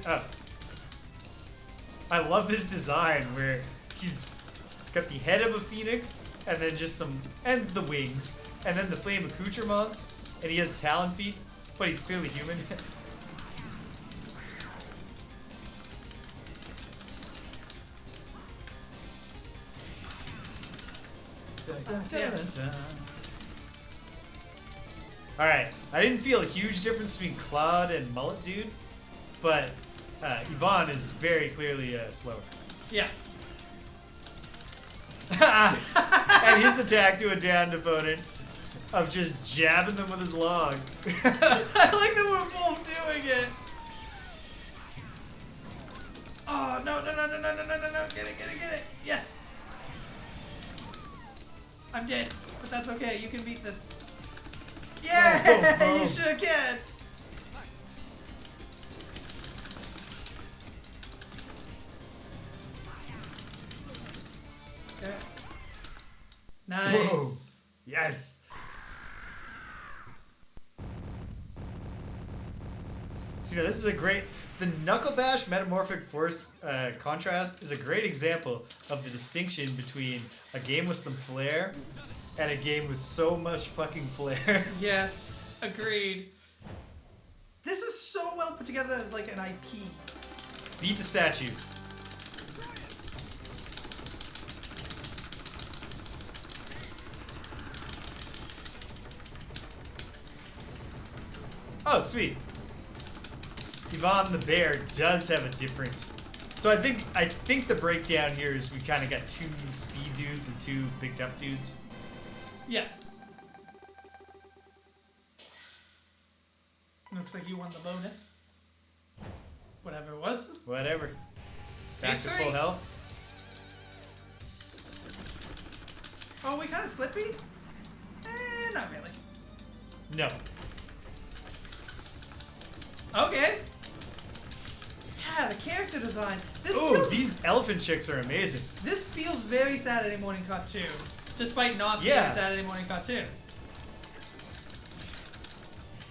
I love this design where he's got the head of a phoenix and then just some... And the wings. And then the flame accoutrements. And he has talon feet, but he's clearly human. Alright, I didn't feel a huge difference between Claude and Mullet Dude, but Yvonne is very clearly slower. Yeah. And his attack to a downed opponent of just jabbing them with his log. I like that we're both doing it. Oh, no. Get it. Yes. I'm dead, but that's okay. You can beat this. Yeah, Oh. you sure can. Okay. Nice. Whoa. Yes. So, this is a great... The Knuckle Bash Metamorphic Force contrast is a great example of the distinction between a game with some flair and a game with so much fucking flair. Yes, agreed. This is so well put together as like an IP. Beat the statue. Oh, sweet. Yvonne the Bear does have a different... So I think the breakdown here is we kind of got 2 speed dudes and 2 big tough dudes. Yeah. Looks like you won the bonus. Whatever it was. Whatever. Back to Stage full 3. health. Oh, we kind of slippy? Not really. No. Okay. Yeah, the character design. Ooh, these elephant chicks are amazing. This feels very Saturday morning cartoon, despite not being a Saturday morning cartoon.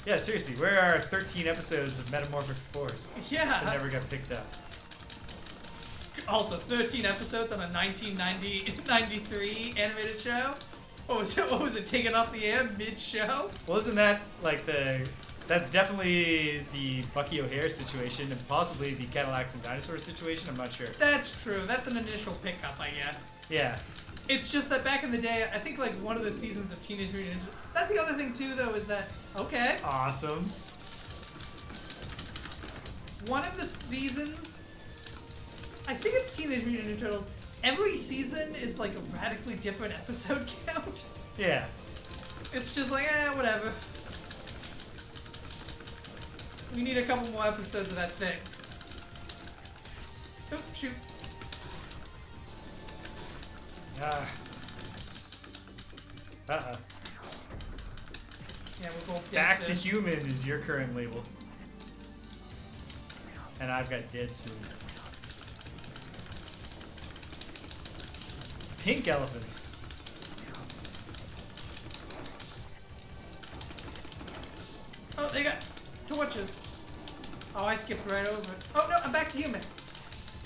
Yeah, seriously, where are 13 episodes of Metamorphic Force Yeah. that never got picked up? Also, 13 episodes on a 1993 animated show. What was it? Taken off the air mid-show? Well, isn't that like that's definitely the Bucky O'Hare situation and possibly the Cadillacs and Dinosaurs situation? I'm not sure. That's true. That's an initial pickup, I guess. Yeah. It's just that back in the day, I think like one of the seasons of Teenage Mutant Ninja... That's the other thing too, though, is that... Okay. Awesome. One of the seasons... I think it's Teenage Mutant Ninja Turtles. Every season is like a radically different episode count. Yeah. It's just like, whatever. We need a couple more episodes of that thing. Oh, shoot. Uh-oh. Yeah, we're both dead. Back to soon. human is your current label. And I've got dead soon. Pink elephants. Oh, they got torches. Oh, I skipped right over it. Oh, no, I'm back to human.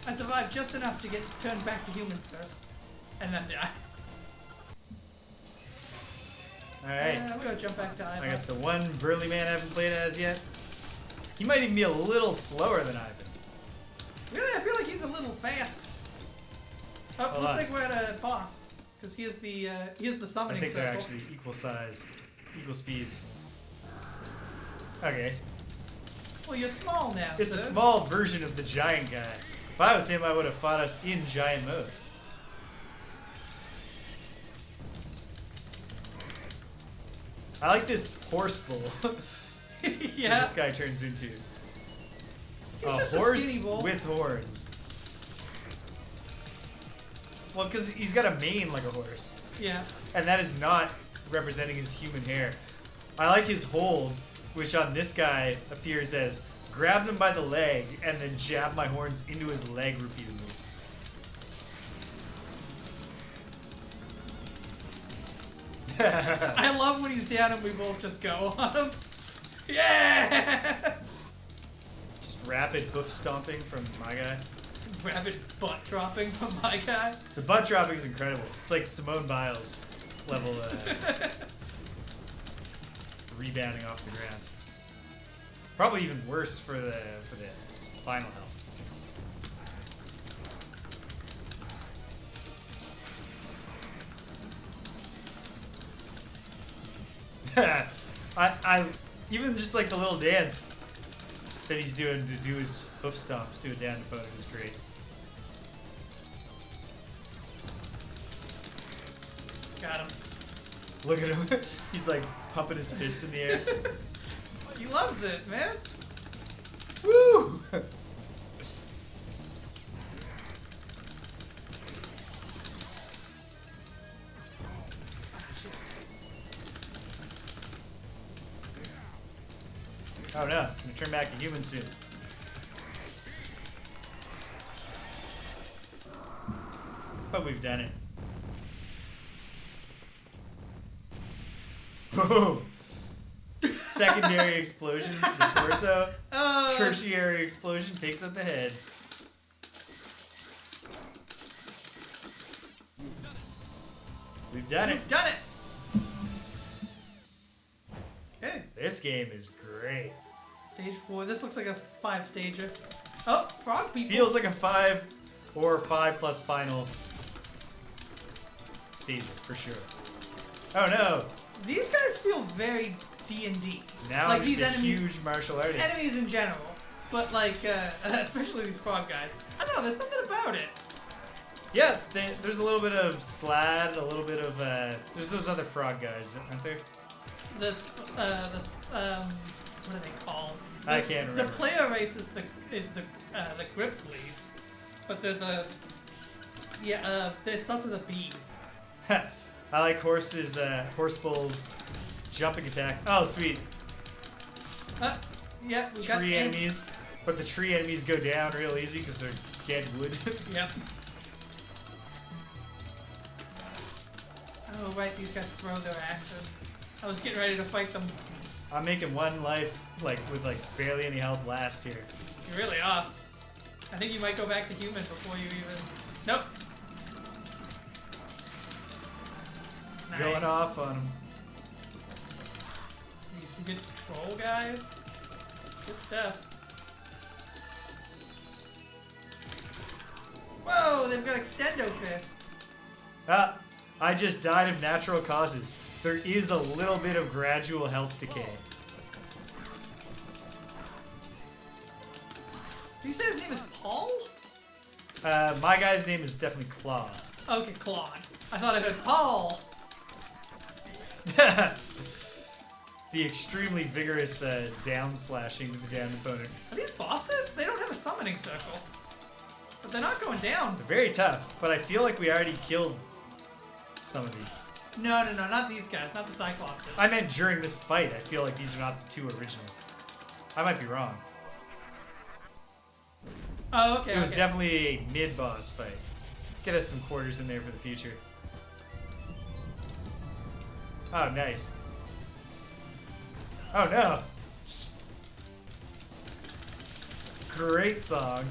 I survived just enough to get turned back to human first. And then die. Alright. We're gonna jump back to Ivan. I got the one burly man I haven't played as yet. He might even be a little slower than Ivan. Really? I feel like he's a little fast. Oh, Hold looks on. like we're at a boss. Because he is the I summoning think they're circle. actually equal size, equal speeds. Okay. Well, you're small now, It's a sir. small version of the giant guy. If I was him, I would have fought us in giant mode. I like this horse bull Yeah. that this guy turns into. He's just a horse skinny bull. with horns. Well, because he's got a mane like a horse. Yeah. And that is not representing his human hair. I like his hold, which on this guy appears as grab him by the leg and then jab my horns into his leg repeatedly. I love when he's down and we both just go on him. Yeah! Just rapid hoof stomping from my guy. Rapid butt dropping from my guy. The butt dropping is incredible. It's like Simone Biles level rebounding off the ground. Probably even worse for the spinal health. I even just like the little dance that he's doing to do his hoof stomps to a down opponent is great. Got Look at him. He's like pumping his fists in the air. He loves it, man. Woo! Oh no, I'm gonna turn back to human soon. But we've done it. Boom! Secondary explosion to the torso. Tertiary explosion takes up the head. We've done it. We've done it. Okay. This game is great. Stage 4. This looks like a 5-stager. Oh, frog people. Feels like a 5 or 5 plus final stager for sure. Oh no! These guys feel very D&D. Now like I'm these just a enemies, huge martial artist. enemies in general, but like especially these frog guys. I don't know. There's something about it. Yeah, there's a little bit of Slad, a little bit of there's those other frog guys, aren't there? What are they called? I can't remember. The player race is the Grippleys, but there's a it starts with a B. I like horses, Horseball's jumping attack. Oh, sweet. Yeah, we got Tree ants. enemies, but the tree enemies go down real easy because they're dead wood. Yep. Oh right, these guys throw their axes. I was getting ready to fight them. I'm making one life with barely any health last here. You really are. I think you might go back to human before you even. Nope. Nice. Going off on them. These good troll guys. Good stuff. Whoa, they've got extendo fists. I just died of natural causes. There is a little bit of gradual health decay. Did you say his name is Paul? My guy's name is definitely Claude. Okay, Claude. I thought I heard Paul. The extremely vigorous down slashing to the down opponent. Are these bosses? They don't have a summoning circle. But they're not going down. They're very tough, but I feel like we already killed some of these. No, not these guys. Not the Cyclopses. I meant during this fight. I feel like these are not the two originals. I might be wrong. Oh, okay. It was okay. definitely a mid-boss fight. Get us some quarters in there for the future. Oh, nice. Oh, no. Great song.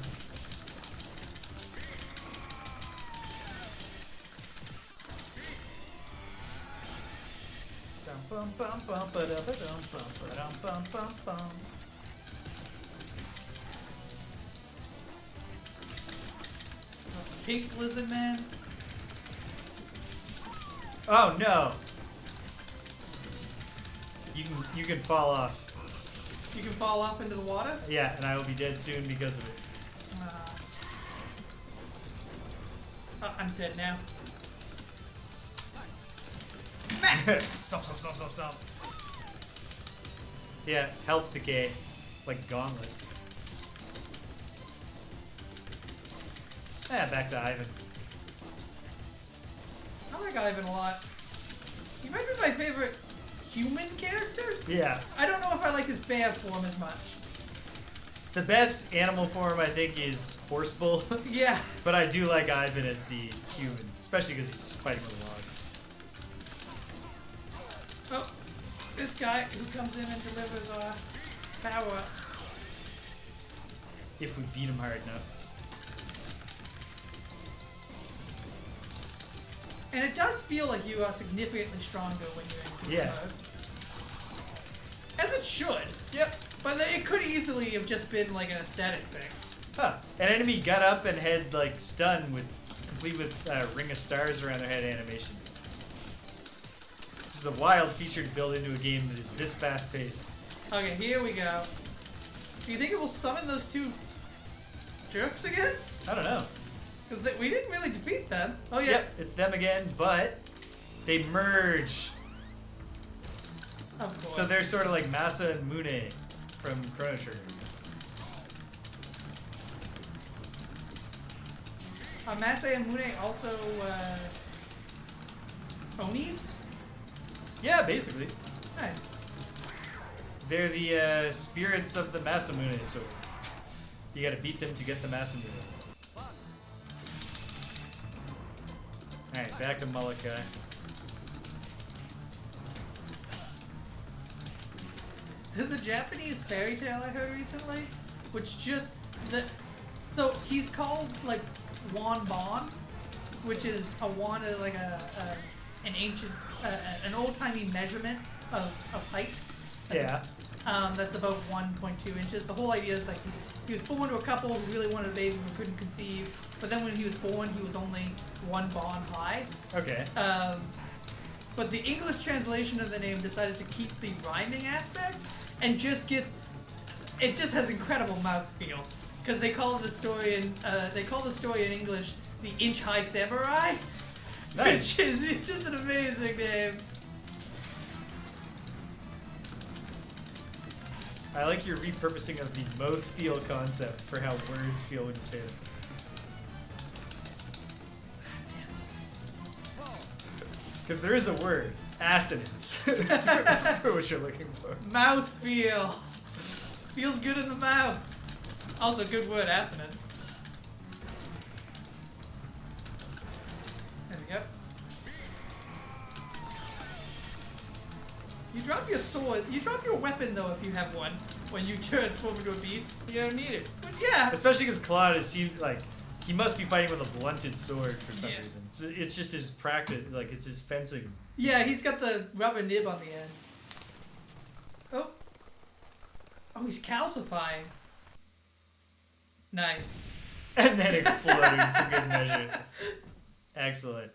Pink lizard man. Oh no! You can fall off. You can fall off into the water. Yeah, and I will be dead soon because of it. Oh, I'm dead now. Stop. Yeah, health decay. Like Gauntlet. Yeah, back to Ivan. I like Ivan a lot. He might be my favorite human character. Yeah. I don't know if I like his bear form as much. The best animal form, I think, is Horsebull. Yeah. But I do like Ivan as the human, especially because he's fighting with a log. Oh, this guy who comes in and delivers power-ups. If we beat him hard enough. And it does feel like you are significantly stronger when you're in this Yes. mode. As it should. Yep. But it could easily have just been like an aesthetic thing. Huh. An enemy got up and had like stun complete with ring of stars around their head animation. Which is a wild feature to build into a game that is this fast paced. Okay, here we go. Do you think it will summon those two jerks again? I don't know. Because we didn't really defeat them. Oh yeah. Yep, it's them again, but they merge Of course. So they're sort of like Masa and Mune from Chrono Trigger. Masa and Mune also Onis? Yeah, basically. Nice. They're the spirits of the Masamune, so you gotta beat them to get the Masamune. Alright, back to Molokai. There's a Japanese fairy tale I heard recently, which just so he's called like Wanbon, which is a wand, like an ancient, an old-timey measurement of height. Yeah. That's about 1.2 inches. The whole idea is like he was born to a couple who really wanted a baby who couldn't conceive, but then when he was born, he was only one bond high. Okay. But the English translation of the name decided to keep the rhyming aspect, and just has incredible mouthfeel, because they call the story in English the Inch High Samurai, Nice. which is just an amazing name. I like your repurposing of the mouthfeel concept for how words feel when you say them. Because there is a word, assonance, for what you're looking for. Mouthfeel. Feels good in the mouth. Also, good word, assonance. There we go. You drop your sword. You drop your weapon, though, if you have one, when you transform into a beast. You don't need it. But yeah. Especially because Claude seems like he must be fighting with a blunted sword for some Yeah. reason. It's just his practice, like it's his fencing. Yeah, he's got the rubber nib on the end. Oh. Oh, he's calcifying. Nice. And then exploding for good measure. Excellent.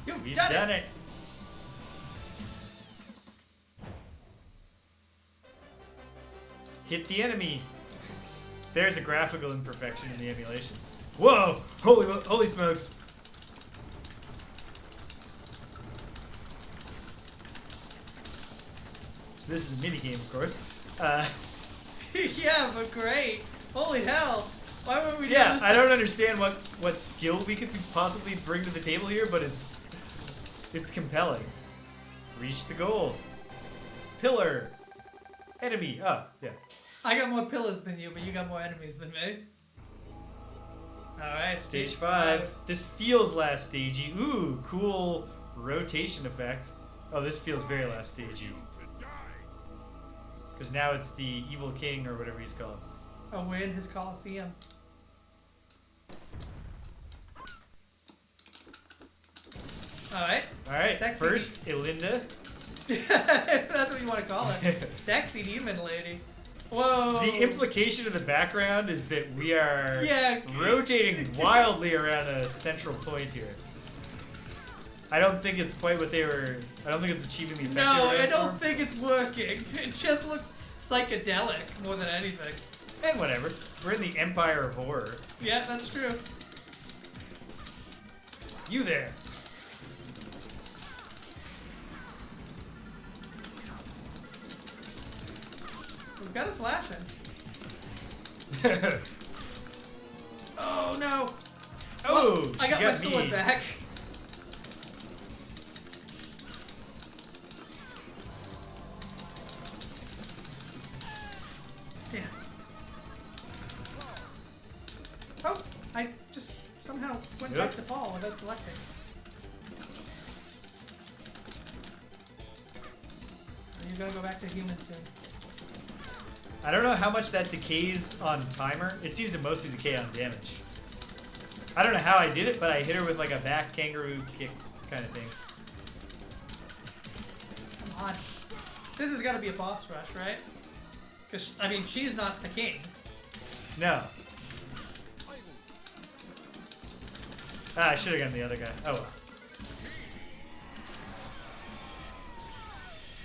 You've We've done, done it. it. Hit the enemy. There's a graphical imperfection in the emulation. Whoa! Holy smokes! So this is a mini game, of course. Yeah, but great. Holy hell. Why would we do Yeah, this? I don't understand what skill we could possibly bring to the table here, but it's compelling. Reach the goal. Pillar. Enemy. Oh, yeah. I got more pillars than you, but you got more enemies than me. Alright, Stage 5. This feels last stagey. Ooh, cool rotation effect. Oh, this feels very last stagey. Because now it's the Evil King or whatever he's called. Oh, we're in his Coliseum. Alright. Alright, Sexy first, Elinda. That's what you want to call it. Sexy demon lady. Whoa. The implication of the background is that we are Yeah. rotating wildly around a central point here. I don't think it's quite what they were... I don't think it's achieving the effect they No, were I going don't for. think it's working. It just looks psychedelic more than anything. And whatever. We're in the Empire of Horror. Yeah, that's true. You there. We've got a flashing. Oh no! Oh, I she got my me. sword back. Damn. Oh, I just somehow went Yep. back to Paul without selecting. You're gonna go back to human soon. I don't know how much that decays on timer. It seems to mostly decay on damage. I don't know how I did it, but I hit her with like a back kangaroo kick kind of thing. Come on. This has got to be a boss rush, right? Because, I mean, she's not the king. No. Ah, I should have gotten the other guy. Oh well.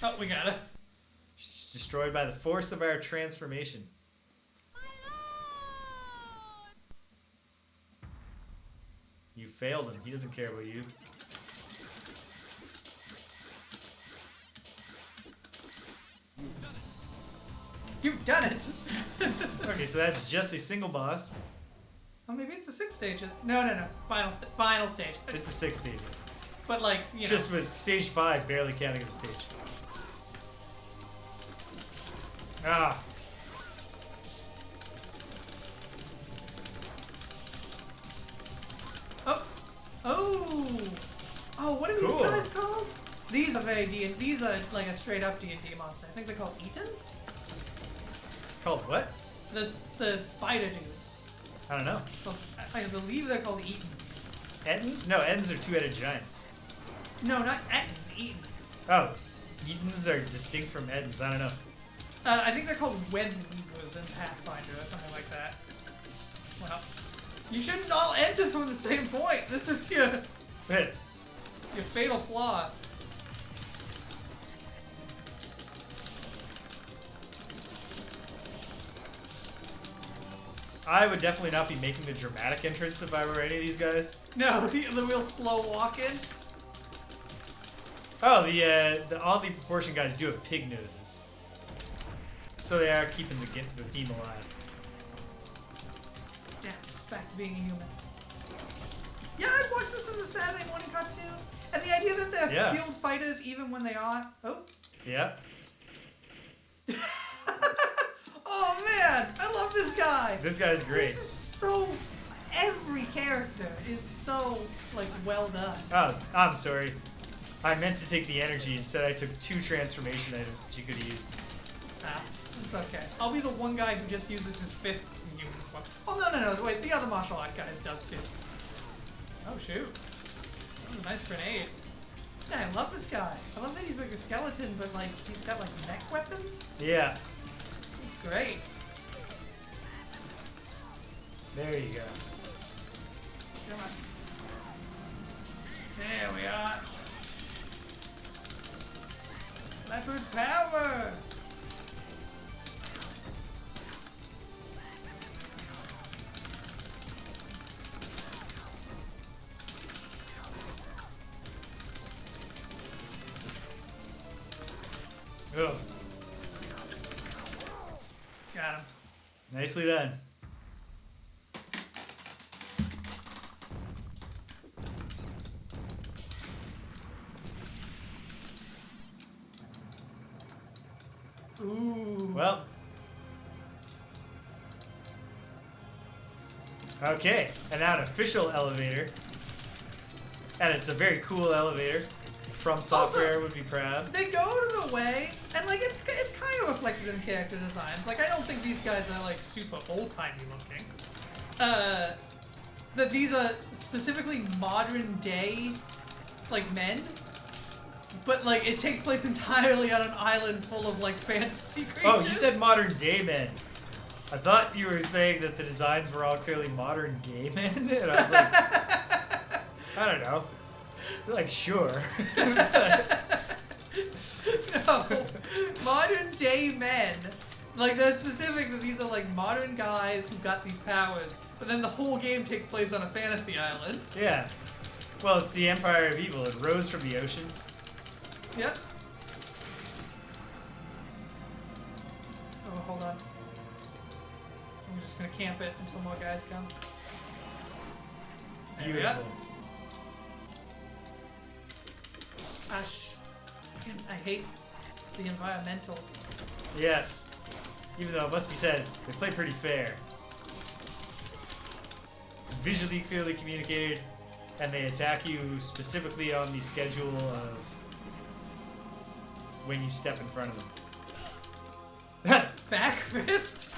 Oh, we got it. She's destroyed by the force of our transformation. failed him. He doesn't care about you. You've done it! Okay, so that's just a single boss. Oh, maybe it's the 6th stage. No. Final stage. It's a 6 stage. But like, you know. Just with stage 5 barely counting as a stage. Ah. Oh, what are these Cool. guys called? These are these are like a straight up D&D monster. I think they're called Etons? Called what? The spider dudes. I don't know. Well, I believe they're called Etons. Ettins? No, Ettins are two-headed giants. No, not Ettons, Etons. Oh, Ettins are distinct from Ettins. I don't know. I think they're called Wenweavers in Pathfinder or something like that. Well, you shouldn't all enter from the same point. This is your fatal flaw. I would definitely not be making the dramatic entrance if I were any of these guys. No, the real slow walk-in. Oh, the all the proportion guys do have pig noses. So they are keeping the theme alive. Yeah, back to being a human. Yeah, I'd watch this as a Saturday morning cartoon. And the idea that they're skilled fighters even when they aren't. Oh. Yeah. Oh man, I love this guy. This guy's great. This is so. Every character is so like well done. Oh, I'm sorry. I meant to take the energy. Instead, I took 2 transformation items that you could have used. Ah, it's okay. I'll be the one guy who just uses his fists and uses one. Oh no! Wait, the other martial art guys does too. Oh shoot! That was a nice grenade. Yeah, I love this guy. I love that he's like a skeleton, but like he's got like mech weapons. Yeah. He's great. There you go. Come on. There we are. Leopard power! Oh, Got him. nicely done. Ooh. Well. Okay, and now an official elevator. And it's a very cool elevator. From Software would be proud. They go to the way, and like it's kind of reflected in character designs. Like I don't think these guys are like super old-timey looking. That these are specifically modern day, like men. But like it takes place entirely on an island full of like fantasy creatures. Oh, you said modern day men. I thought you were saying that the designs were all clearly modern gay men, and I was like, I don't know. Like, sure. No, modern day men. Like they're specific that these are like modern guys who got these powers, but then the whole game takes place on a fantasy island. Yeah. Well, it's the Empire of Evil. It rose from the ocean. Yep. Oh, hold on. I'm just gonna camp it until more guys come. There we Beautiful. go. Ash. I hate the environmental. Yeah. Even though it must be said, they play pretty fair. It's visually clearly communicated, and they attack you specifically on the schedule of when you step in front of them. Back fist?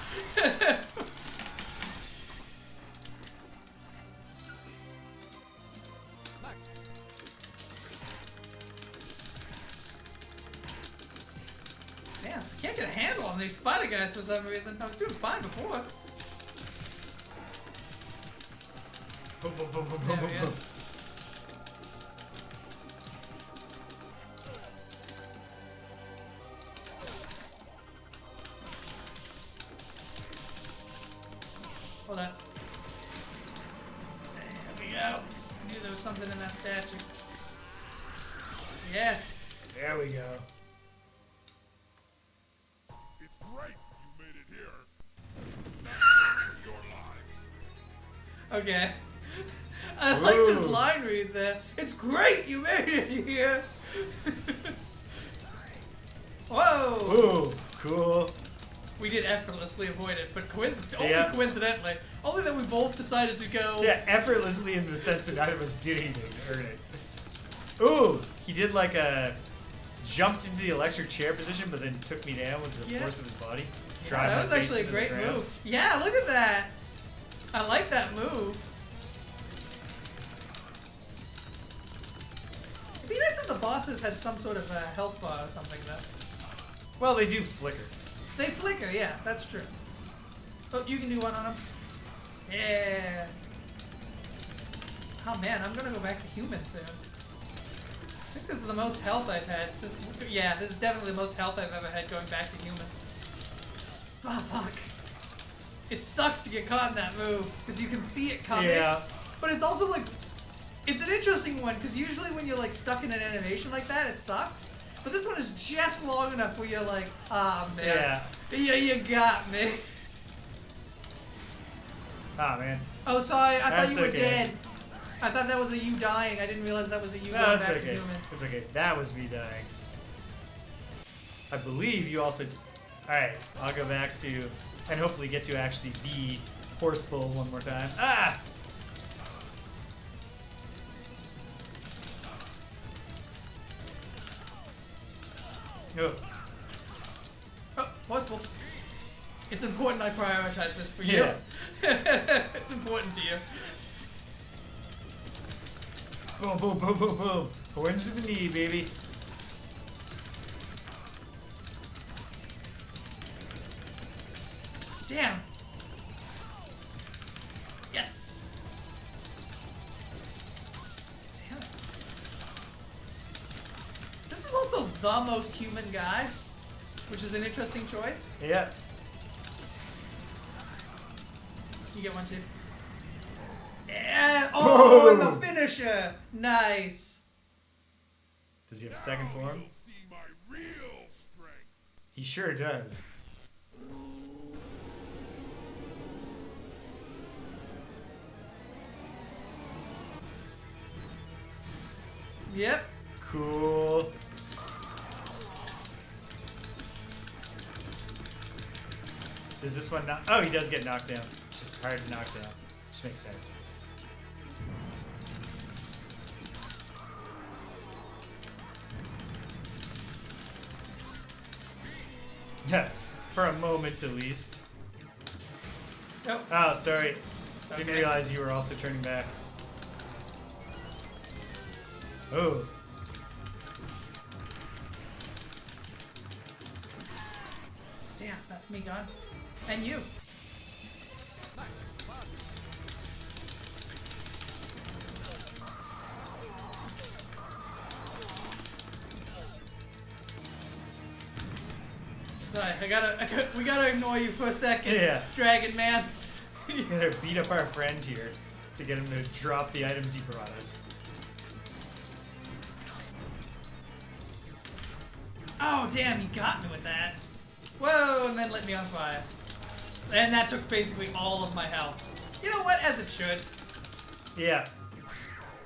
Man, I can't get a handle on these spider guys for some reason. I was doing fine before. Boom, boom, boom, boom, There boom, we boom, go. boom. Hold on. There we go. Do something in that statue. Yes. There we go. It's great you made it here. Your lives. Okay. I liked his Ooh. line read there. It's great you made it here. Whoa. Ooh, cool. We did effortlessly avoid it, but Yeah. coincidentally. Only that we both decided to go. Yeah, effortlessly in the sense that neither of us did anything to earn it. Ooh, he did like a jumped into the electric chair position, but then took me down with the force of his body. Yeah, Drive that my was face actually a into the great ground. move. Yeah, look at that. I like that move. It'd be nice if the bosses had some sort of a health bar or something though. Well, they do flicker. They flicker, yeah, that's true. Oh, you can do one on them. Yeah. Oh man, I'm gonna go back to human soon. I think this is the most health I've had. Yeah, this is definitely the most health I've ever had going back to human. Ah, fuck. It sucks to get caught in that move, because you can see it coming. Yeah. But it's also like, it's an interesting one, because usually when you're like stuck in an animation like that, it sucks. But this one is just long enough where you're like, ah, man. Yeah, you got me. Ah, man. Oh, sorry, I thought you were okay. dead. I thought that was a you dying. I didn't realize that was a you No, going it's back okay. to human. It's okay. That was me dying. I believe you also... Alright, I'll go back to... And hopefully get to actually be horse bull one more time. Ah! Oh. Oh, multiple. It's important I prioritize this for you. Yeah. It's important to you. Boom, boom, boom, boom, boom. Horns to the knee, baby. Damn. Yes. Damn it. This is also the most human guy, which is an interesting choice. Yeah. You get one too. Yeah. Oh, and Boom. the finisher. Nice. Does he have a second form? You'll see my real strength. He sure does. Yep. Cool. Does this one not? Oh, he does get knocked down. It's just hard to knock down. Which makes sense. Yeah, for a moment at least. Nope. Oh, sorry. Didn't Okay. realize you were also turning back. Oh. Damn, that's me gone. And you. Sorry, we gotta ignore you for a second. Yeah. Dragon man. We gotta beat up our friend here to get him to drop the items he brought us. Oh, damn, he got me with that. Whoa, and then lit me on fire. And that took basically all of my health. You know what? As it should. Yeah.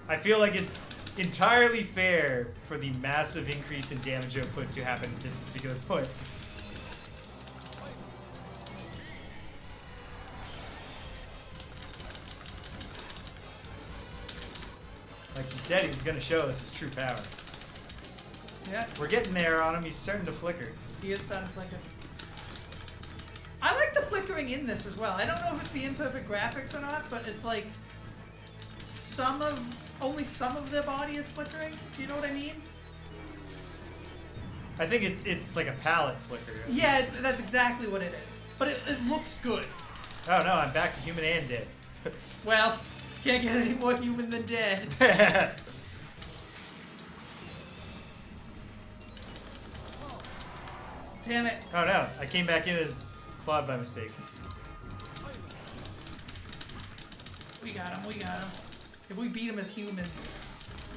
I feel like it's entirely fair for the massive increase in damage output to happen at this particular point. Like he said, he was going to show us his true power. Yeah, We're getting there on him. He's starting to flicker. he is starting to flicker. I like the flickering in this as well. I don't know if it's the imperfect graphics or not, but it's like only some of their body is flickering. Do you know what I mean? I think it's like a palette flicker. at Yeah, least. that's exactly what it is. But it looks good. Oh no, I'm back to human and dead. Well, can't get any more human than dead. Damn it. Oh no, I came back in as Claude by mistake. We got him, we got him. If we beat him as humans,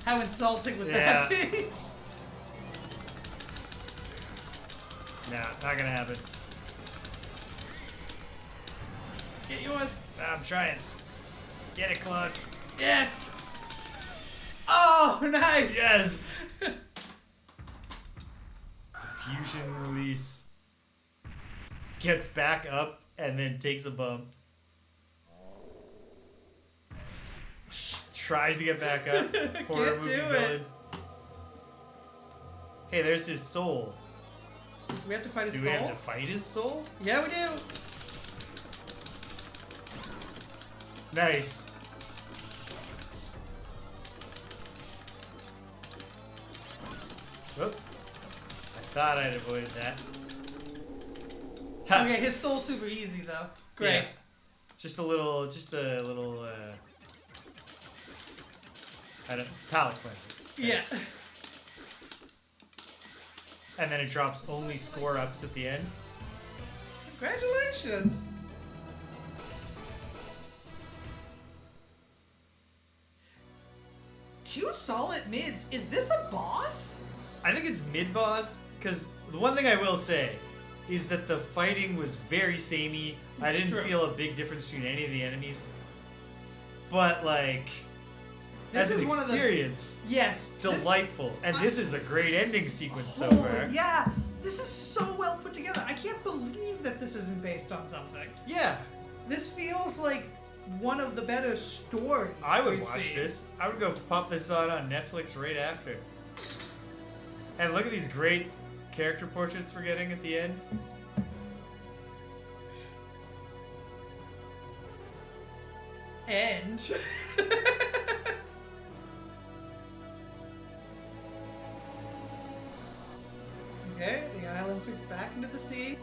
how insulting would Yeah. that be? Nah, not gonna happen. Get yours. I'm trying. Get it, Claude. Yes. Oh, nice. Yes! Fusion release. Gets back up and then takes a bump. Tries to get back up. Horror Can't movie do it. villain. Hey, there's his soul. Do we have to fight his Do soul? we have to fight his soul? Yeah, we do. Nice. Whoop. I thought I'd avoided that. Ha. Okay, his soul's super easy though. Great. Yeah. Just a little, I don't, palate cleanser. Yeah. And then it drops only score ups at the end. Congratulations. Two solid mids. Is this a boss? I think it's mid-boss, because the one thing I will say is that the fighting was very samey. I It's didn't true. feel a big difference between any of the enemies. But, like, This as an is one of the- experience, Yes. delightful. And this is a great ending sequence so Holy- far. Yeah. This is so well put together. I can't believe that this isn't based on something. Yeah, This feels like one of the better stories. I would we've watch seen. this. I would go pop this on Netflix right after. And look at these great character portraits we're getting at the end. And okay, the island sinks back into the sea.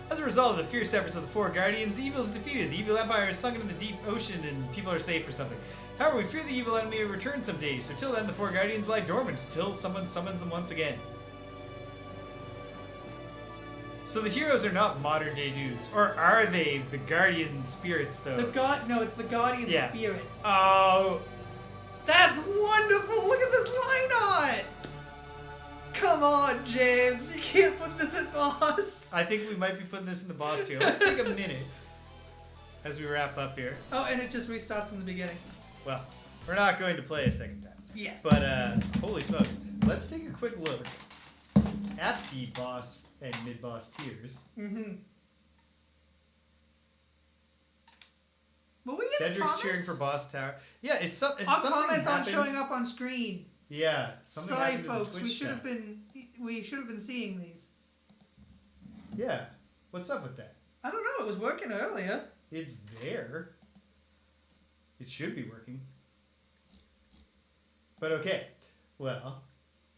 As a result of the fierce efforts of the four guardians, the evil is defeated. The evil empire is sunk into the deep ocean and people are safe for something. However, we fear the evil enemy will return someday, so till then the four guardians lie dormant until someone summons them once again. So the heroes are not modern day dudes, or are they the guardian spirits though? No, it's the guardian Yeah. spirits. Oh, That's wonderful! Look at this line art! Come on, James, you can't put this in boss. I think we might be putting this in the boss tier. Let's take a minute as we wrap up here. Oh, and it just restarts from the beginning. Well, we're not going to play a second time. Yes. But, holy smokes. Let's take a quick look at the boss and mid-boss tiers. Mm-hmm. Will we get Cedric's comments? cheering for boss tower. Yeah, is Our something comments aren't happened? showing up on screen. Yeah, something Sorry, happened to the folks. Twitch We should chat. have been seeing these. Yeah, what's up with that? I don't know. It was working earlier. It's there. It should be working. But okay, well,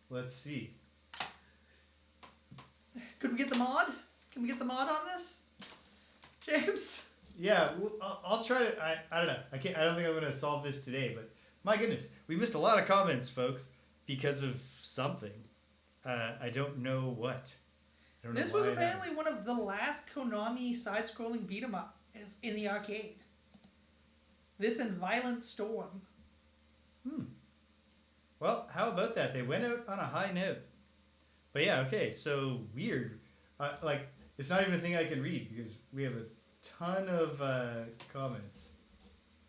let's see. Could we get the mod? Can we get the mod on this, James? Yeah, well, I'll try to. I don't know. I don't think I'm gonna solve this today. But my goodness, we missed a lot of comments, folks, because of something. I don't know what. I don't know This was why apparently one of the last Konami side-scrolling beat 'em up in the arcade. This and Violent Storm. Well, how about that? They went out on a high note. But yeah, okay. So weird. Like it's not even a thing I can read because we have a ton of comments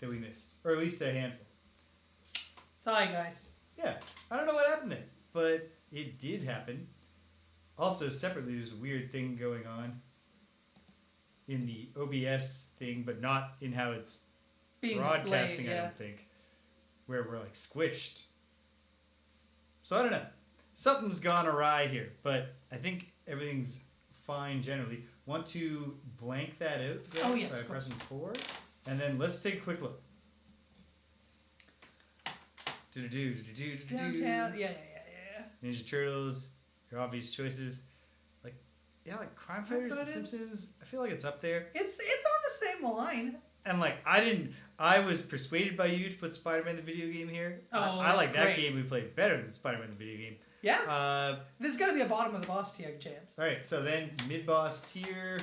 that we missed, or at least a handful. Sorry, guys. Yeah, I don't know what happened there, but it did happen. Also, separately, there's a weird thing going on in the OBS thing, but not in how it's Being broadcasting, displayed, I yeah. don't think, where we're like squished. So I don't know. Something's gone awry here, but I think everything's fine generally. Want to blank that out? Oh, yes, of Pressing 4, and then let's take a quick look. Downtown, yeah. Ninja Turtles, your obvious choices, like Crime Fighters, The Fighters. Simpsons. I feel like it's up there. It's on the same line. And like I was persuaded by you to put Spider-Man the video game here. Oh, I like that's that great. game we played better than Spider-Man the video game. Yeah. This is gonna be a bottom of the boss tier, James. All right, so then mid-boss tier.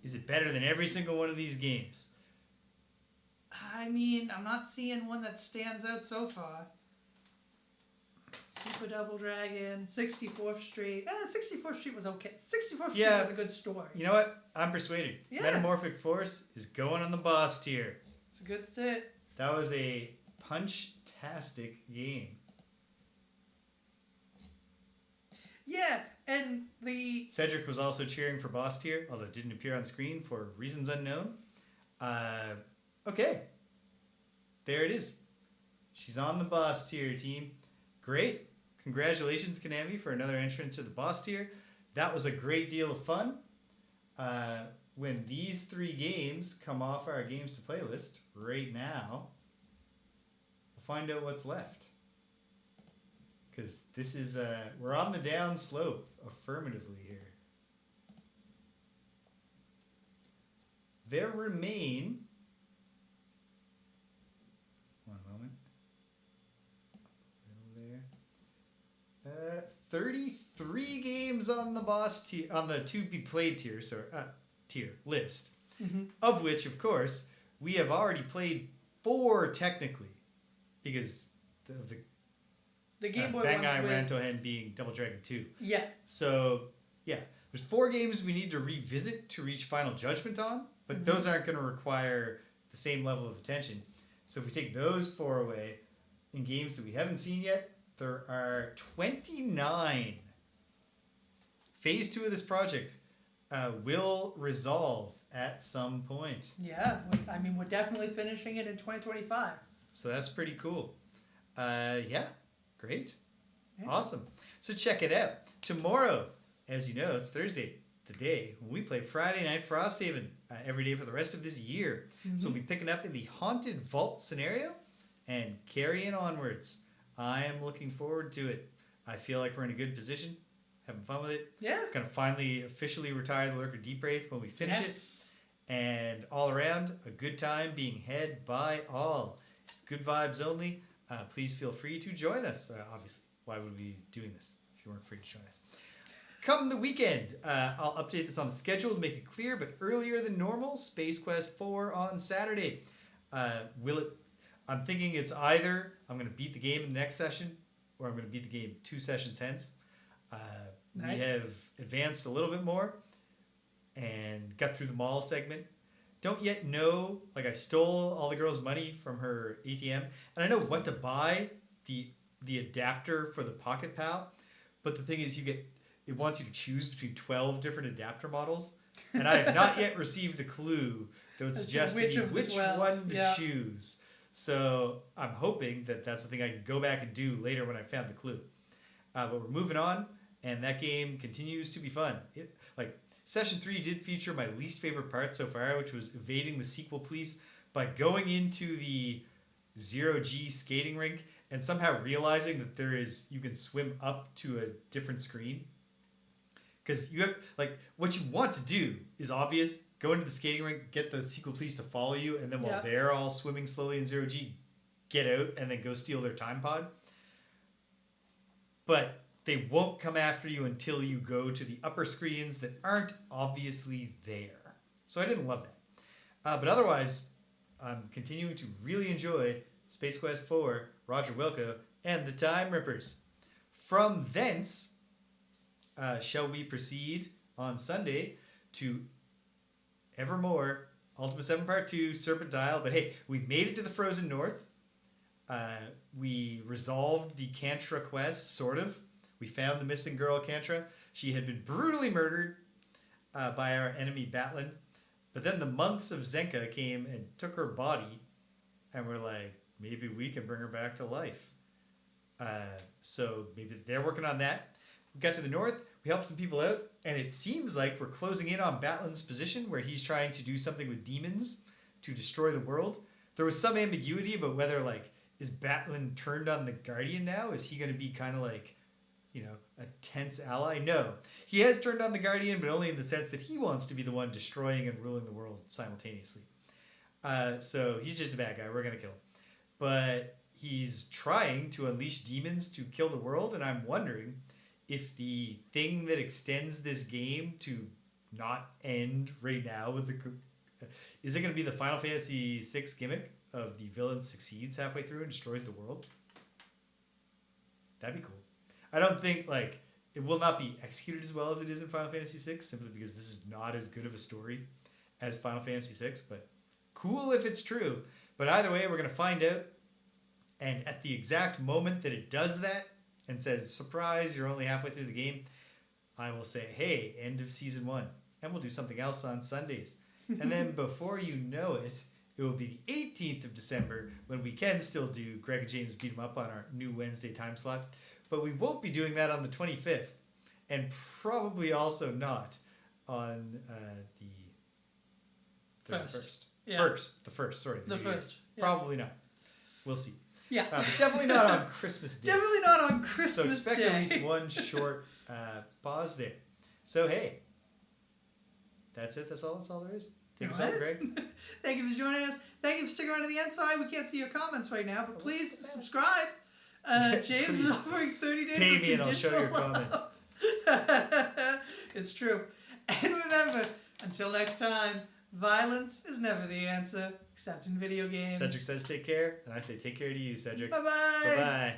Is it better than every single one of these games? I mean, I'm not seeing one that stands out so far. Super Double Dragon, 64th Street. 64th Street was okay. 64th Street Yeah. was a good story. You know what? I'm persuaded. Yeah. Metamorphic Force is going on the boss tier. It's a good sit. That was a punch-tastic game. Yeah, and the... Cedric was also cheering for boss tier, although it didn't appear on screen for reasons unknown. Okay. There it is. She's on the boss tier, team. Great. Congratulations, Konami, for another entrance to the boss tier. That was a great deal of fun. When these 3 games come off our games to play list right now, we'll find out what's left. Because this is, we're on the down slope affirmatively here. There remain, one moment, a little there, 33 games on the boss tier, on the to be played tier, tier list, of which, of course, we have already played 4 technically, because of the Game Boy Bangai ones with... Rantohen being Double Dragon 2. Yeah. So, yeah, there's 4 games we need to revisit to reach Final Judgment on, but those aren't going to require the same level of attention. So if we take those 4 away, in games that we haven't seen yet, there are 29. Phase 2 of this project will resolve at some point. Yeah, I mean, we're definitely finishing it in 2025. So that's pretty cool. Yeah, great. Yeah. Awesome. So check it out. Tomorrow, as you know, it's Thursday, the day when we play Friday Night Frosthaven every day for the rest of this year. So we'll be picking up in the Haunted Vault scenario and carrying onwards. I am looking forward to it. I feel like we're in a good position, having fun with it. Yeah. Gonna finally officially retire the Lurker Deep Wraith when we finish it. And all around, a good time being had by all. It's good vibes only. Please feel free to join us. Obviously, why would we be doing this if you weren't free to join us? Come the weekend, I'll update this on the schedule to make it clear, but earlier than normal, Space Quest 4 on Saturday. I'm thinking it's either I'm going to beat the game in the next session, or I'm going to beat the game 2 sessions hence. Nice. We have advanced a little bit more and got through the mall segment. Don't yet know, like I stole all the girl's money from her ATM, and I know what to buy, the adapter for the Pocket Pal, but the thing is it wants you to choose between 12 different adapter models, and I have not yet received a clue that would suggest to me which one to choose. So I'm hoping that that's the thing I can go back and do later when I found the clue. But we're moving on, and that game continues to be fun. Session 3 did feature my least favorite part so far, which was evading the sequel police by going into the 0G skating rink and somehow realizing that you can swim up to a different screen. Because you have, what you want to do is obvious. Go into the skating rink, get the sequel police to follow you, and then while they're all swimming slowly in 0G, get out and then go steal their time pod. But they won't come after you until you go to the upper screens that aren't obviously there. So I didn't love that. But otherwise, I'm continuing to really enjoy Space Quest 4, Roger Wilco, and the Time Rippers. From thence, shall we proceed on Sunday to Evermore, Ultima 7 Part 2, Serpent Isle. But hey, we made it to the Frozen North. We resolved the Kantra quest, sort of. We found the missing girl, Kantra. She had been brutally murdered by our enemy, Batlin. But then the monks of Zenka came and took her body, and we're like, maybe we can bring her back to life. So maybe they're working on that. We got to the north, we helped some people out, and it seems like we're closing in on Batlin's position where he's trying to do something with demons to destroy the world. There was some ambiguity about whether, is Batlin turned on the Guardian now? Is he going to be kind of a tense ally? No. He has turned on the Guardian, but only in the sense that he wants to be the one destroying and ruling the world simultaneously. So he's just a bad guy. We're going to kill him. But he's trying to unleash demons to kill the world, and I'm wondering if the thing that extends this game to not end right now with is it going to be the Final Fantasy VI gimmick of the villain succeeds halfway through and destroys the world. That'd be cool. I don't think like it will not be executed as well as it is in Final Fantasy VI, simply because this is not as good of a story as Final Fantasy VI, but cool if it's true. But either way, we're going to find out. And at the exact moment that it does that and says, surprise, you're only halfway through the game, I will say, hey, end of season 1. And we'll do something else on Sundays. And then before you know it, it will be the 18th of December when we can still do Greg and James Beat 'em Up on our new Wednesday time slot. But we won't be doing that on the 25th. And probably also not on the first. Yeah. The first, sorry. The first. Yeah. Probably not. We'll see. Yeah. But definitely not on Christmas Day. Definitely not on Christmas So expect Day. at least one short pause there. So, hey. That's it. That's all there is. Take us over, Greg. Thank you for joining us. Thank you for sticking around to the end. Sorry we can't see your comments right now, but please subscribe. James is offering 30 days Pay of me and I'll show your conditional comments. love. It's true. And remember, until next time, violence is never the answer, except in video games. Cedric says take care, and I say take care to you, Cedric. Bye-bye. Bye-bye.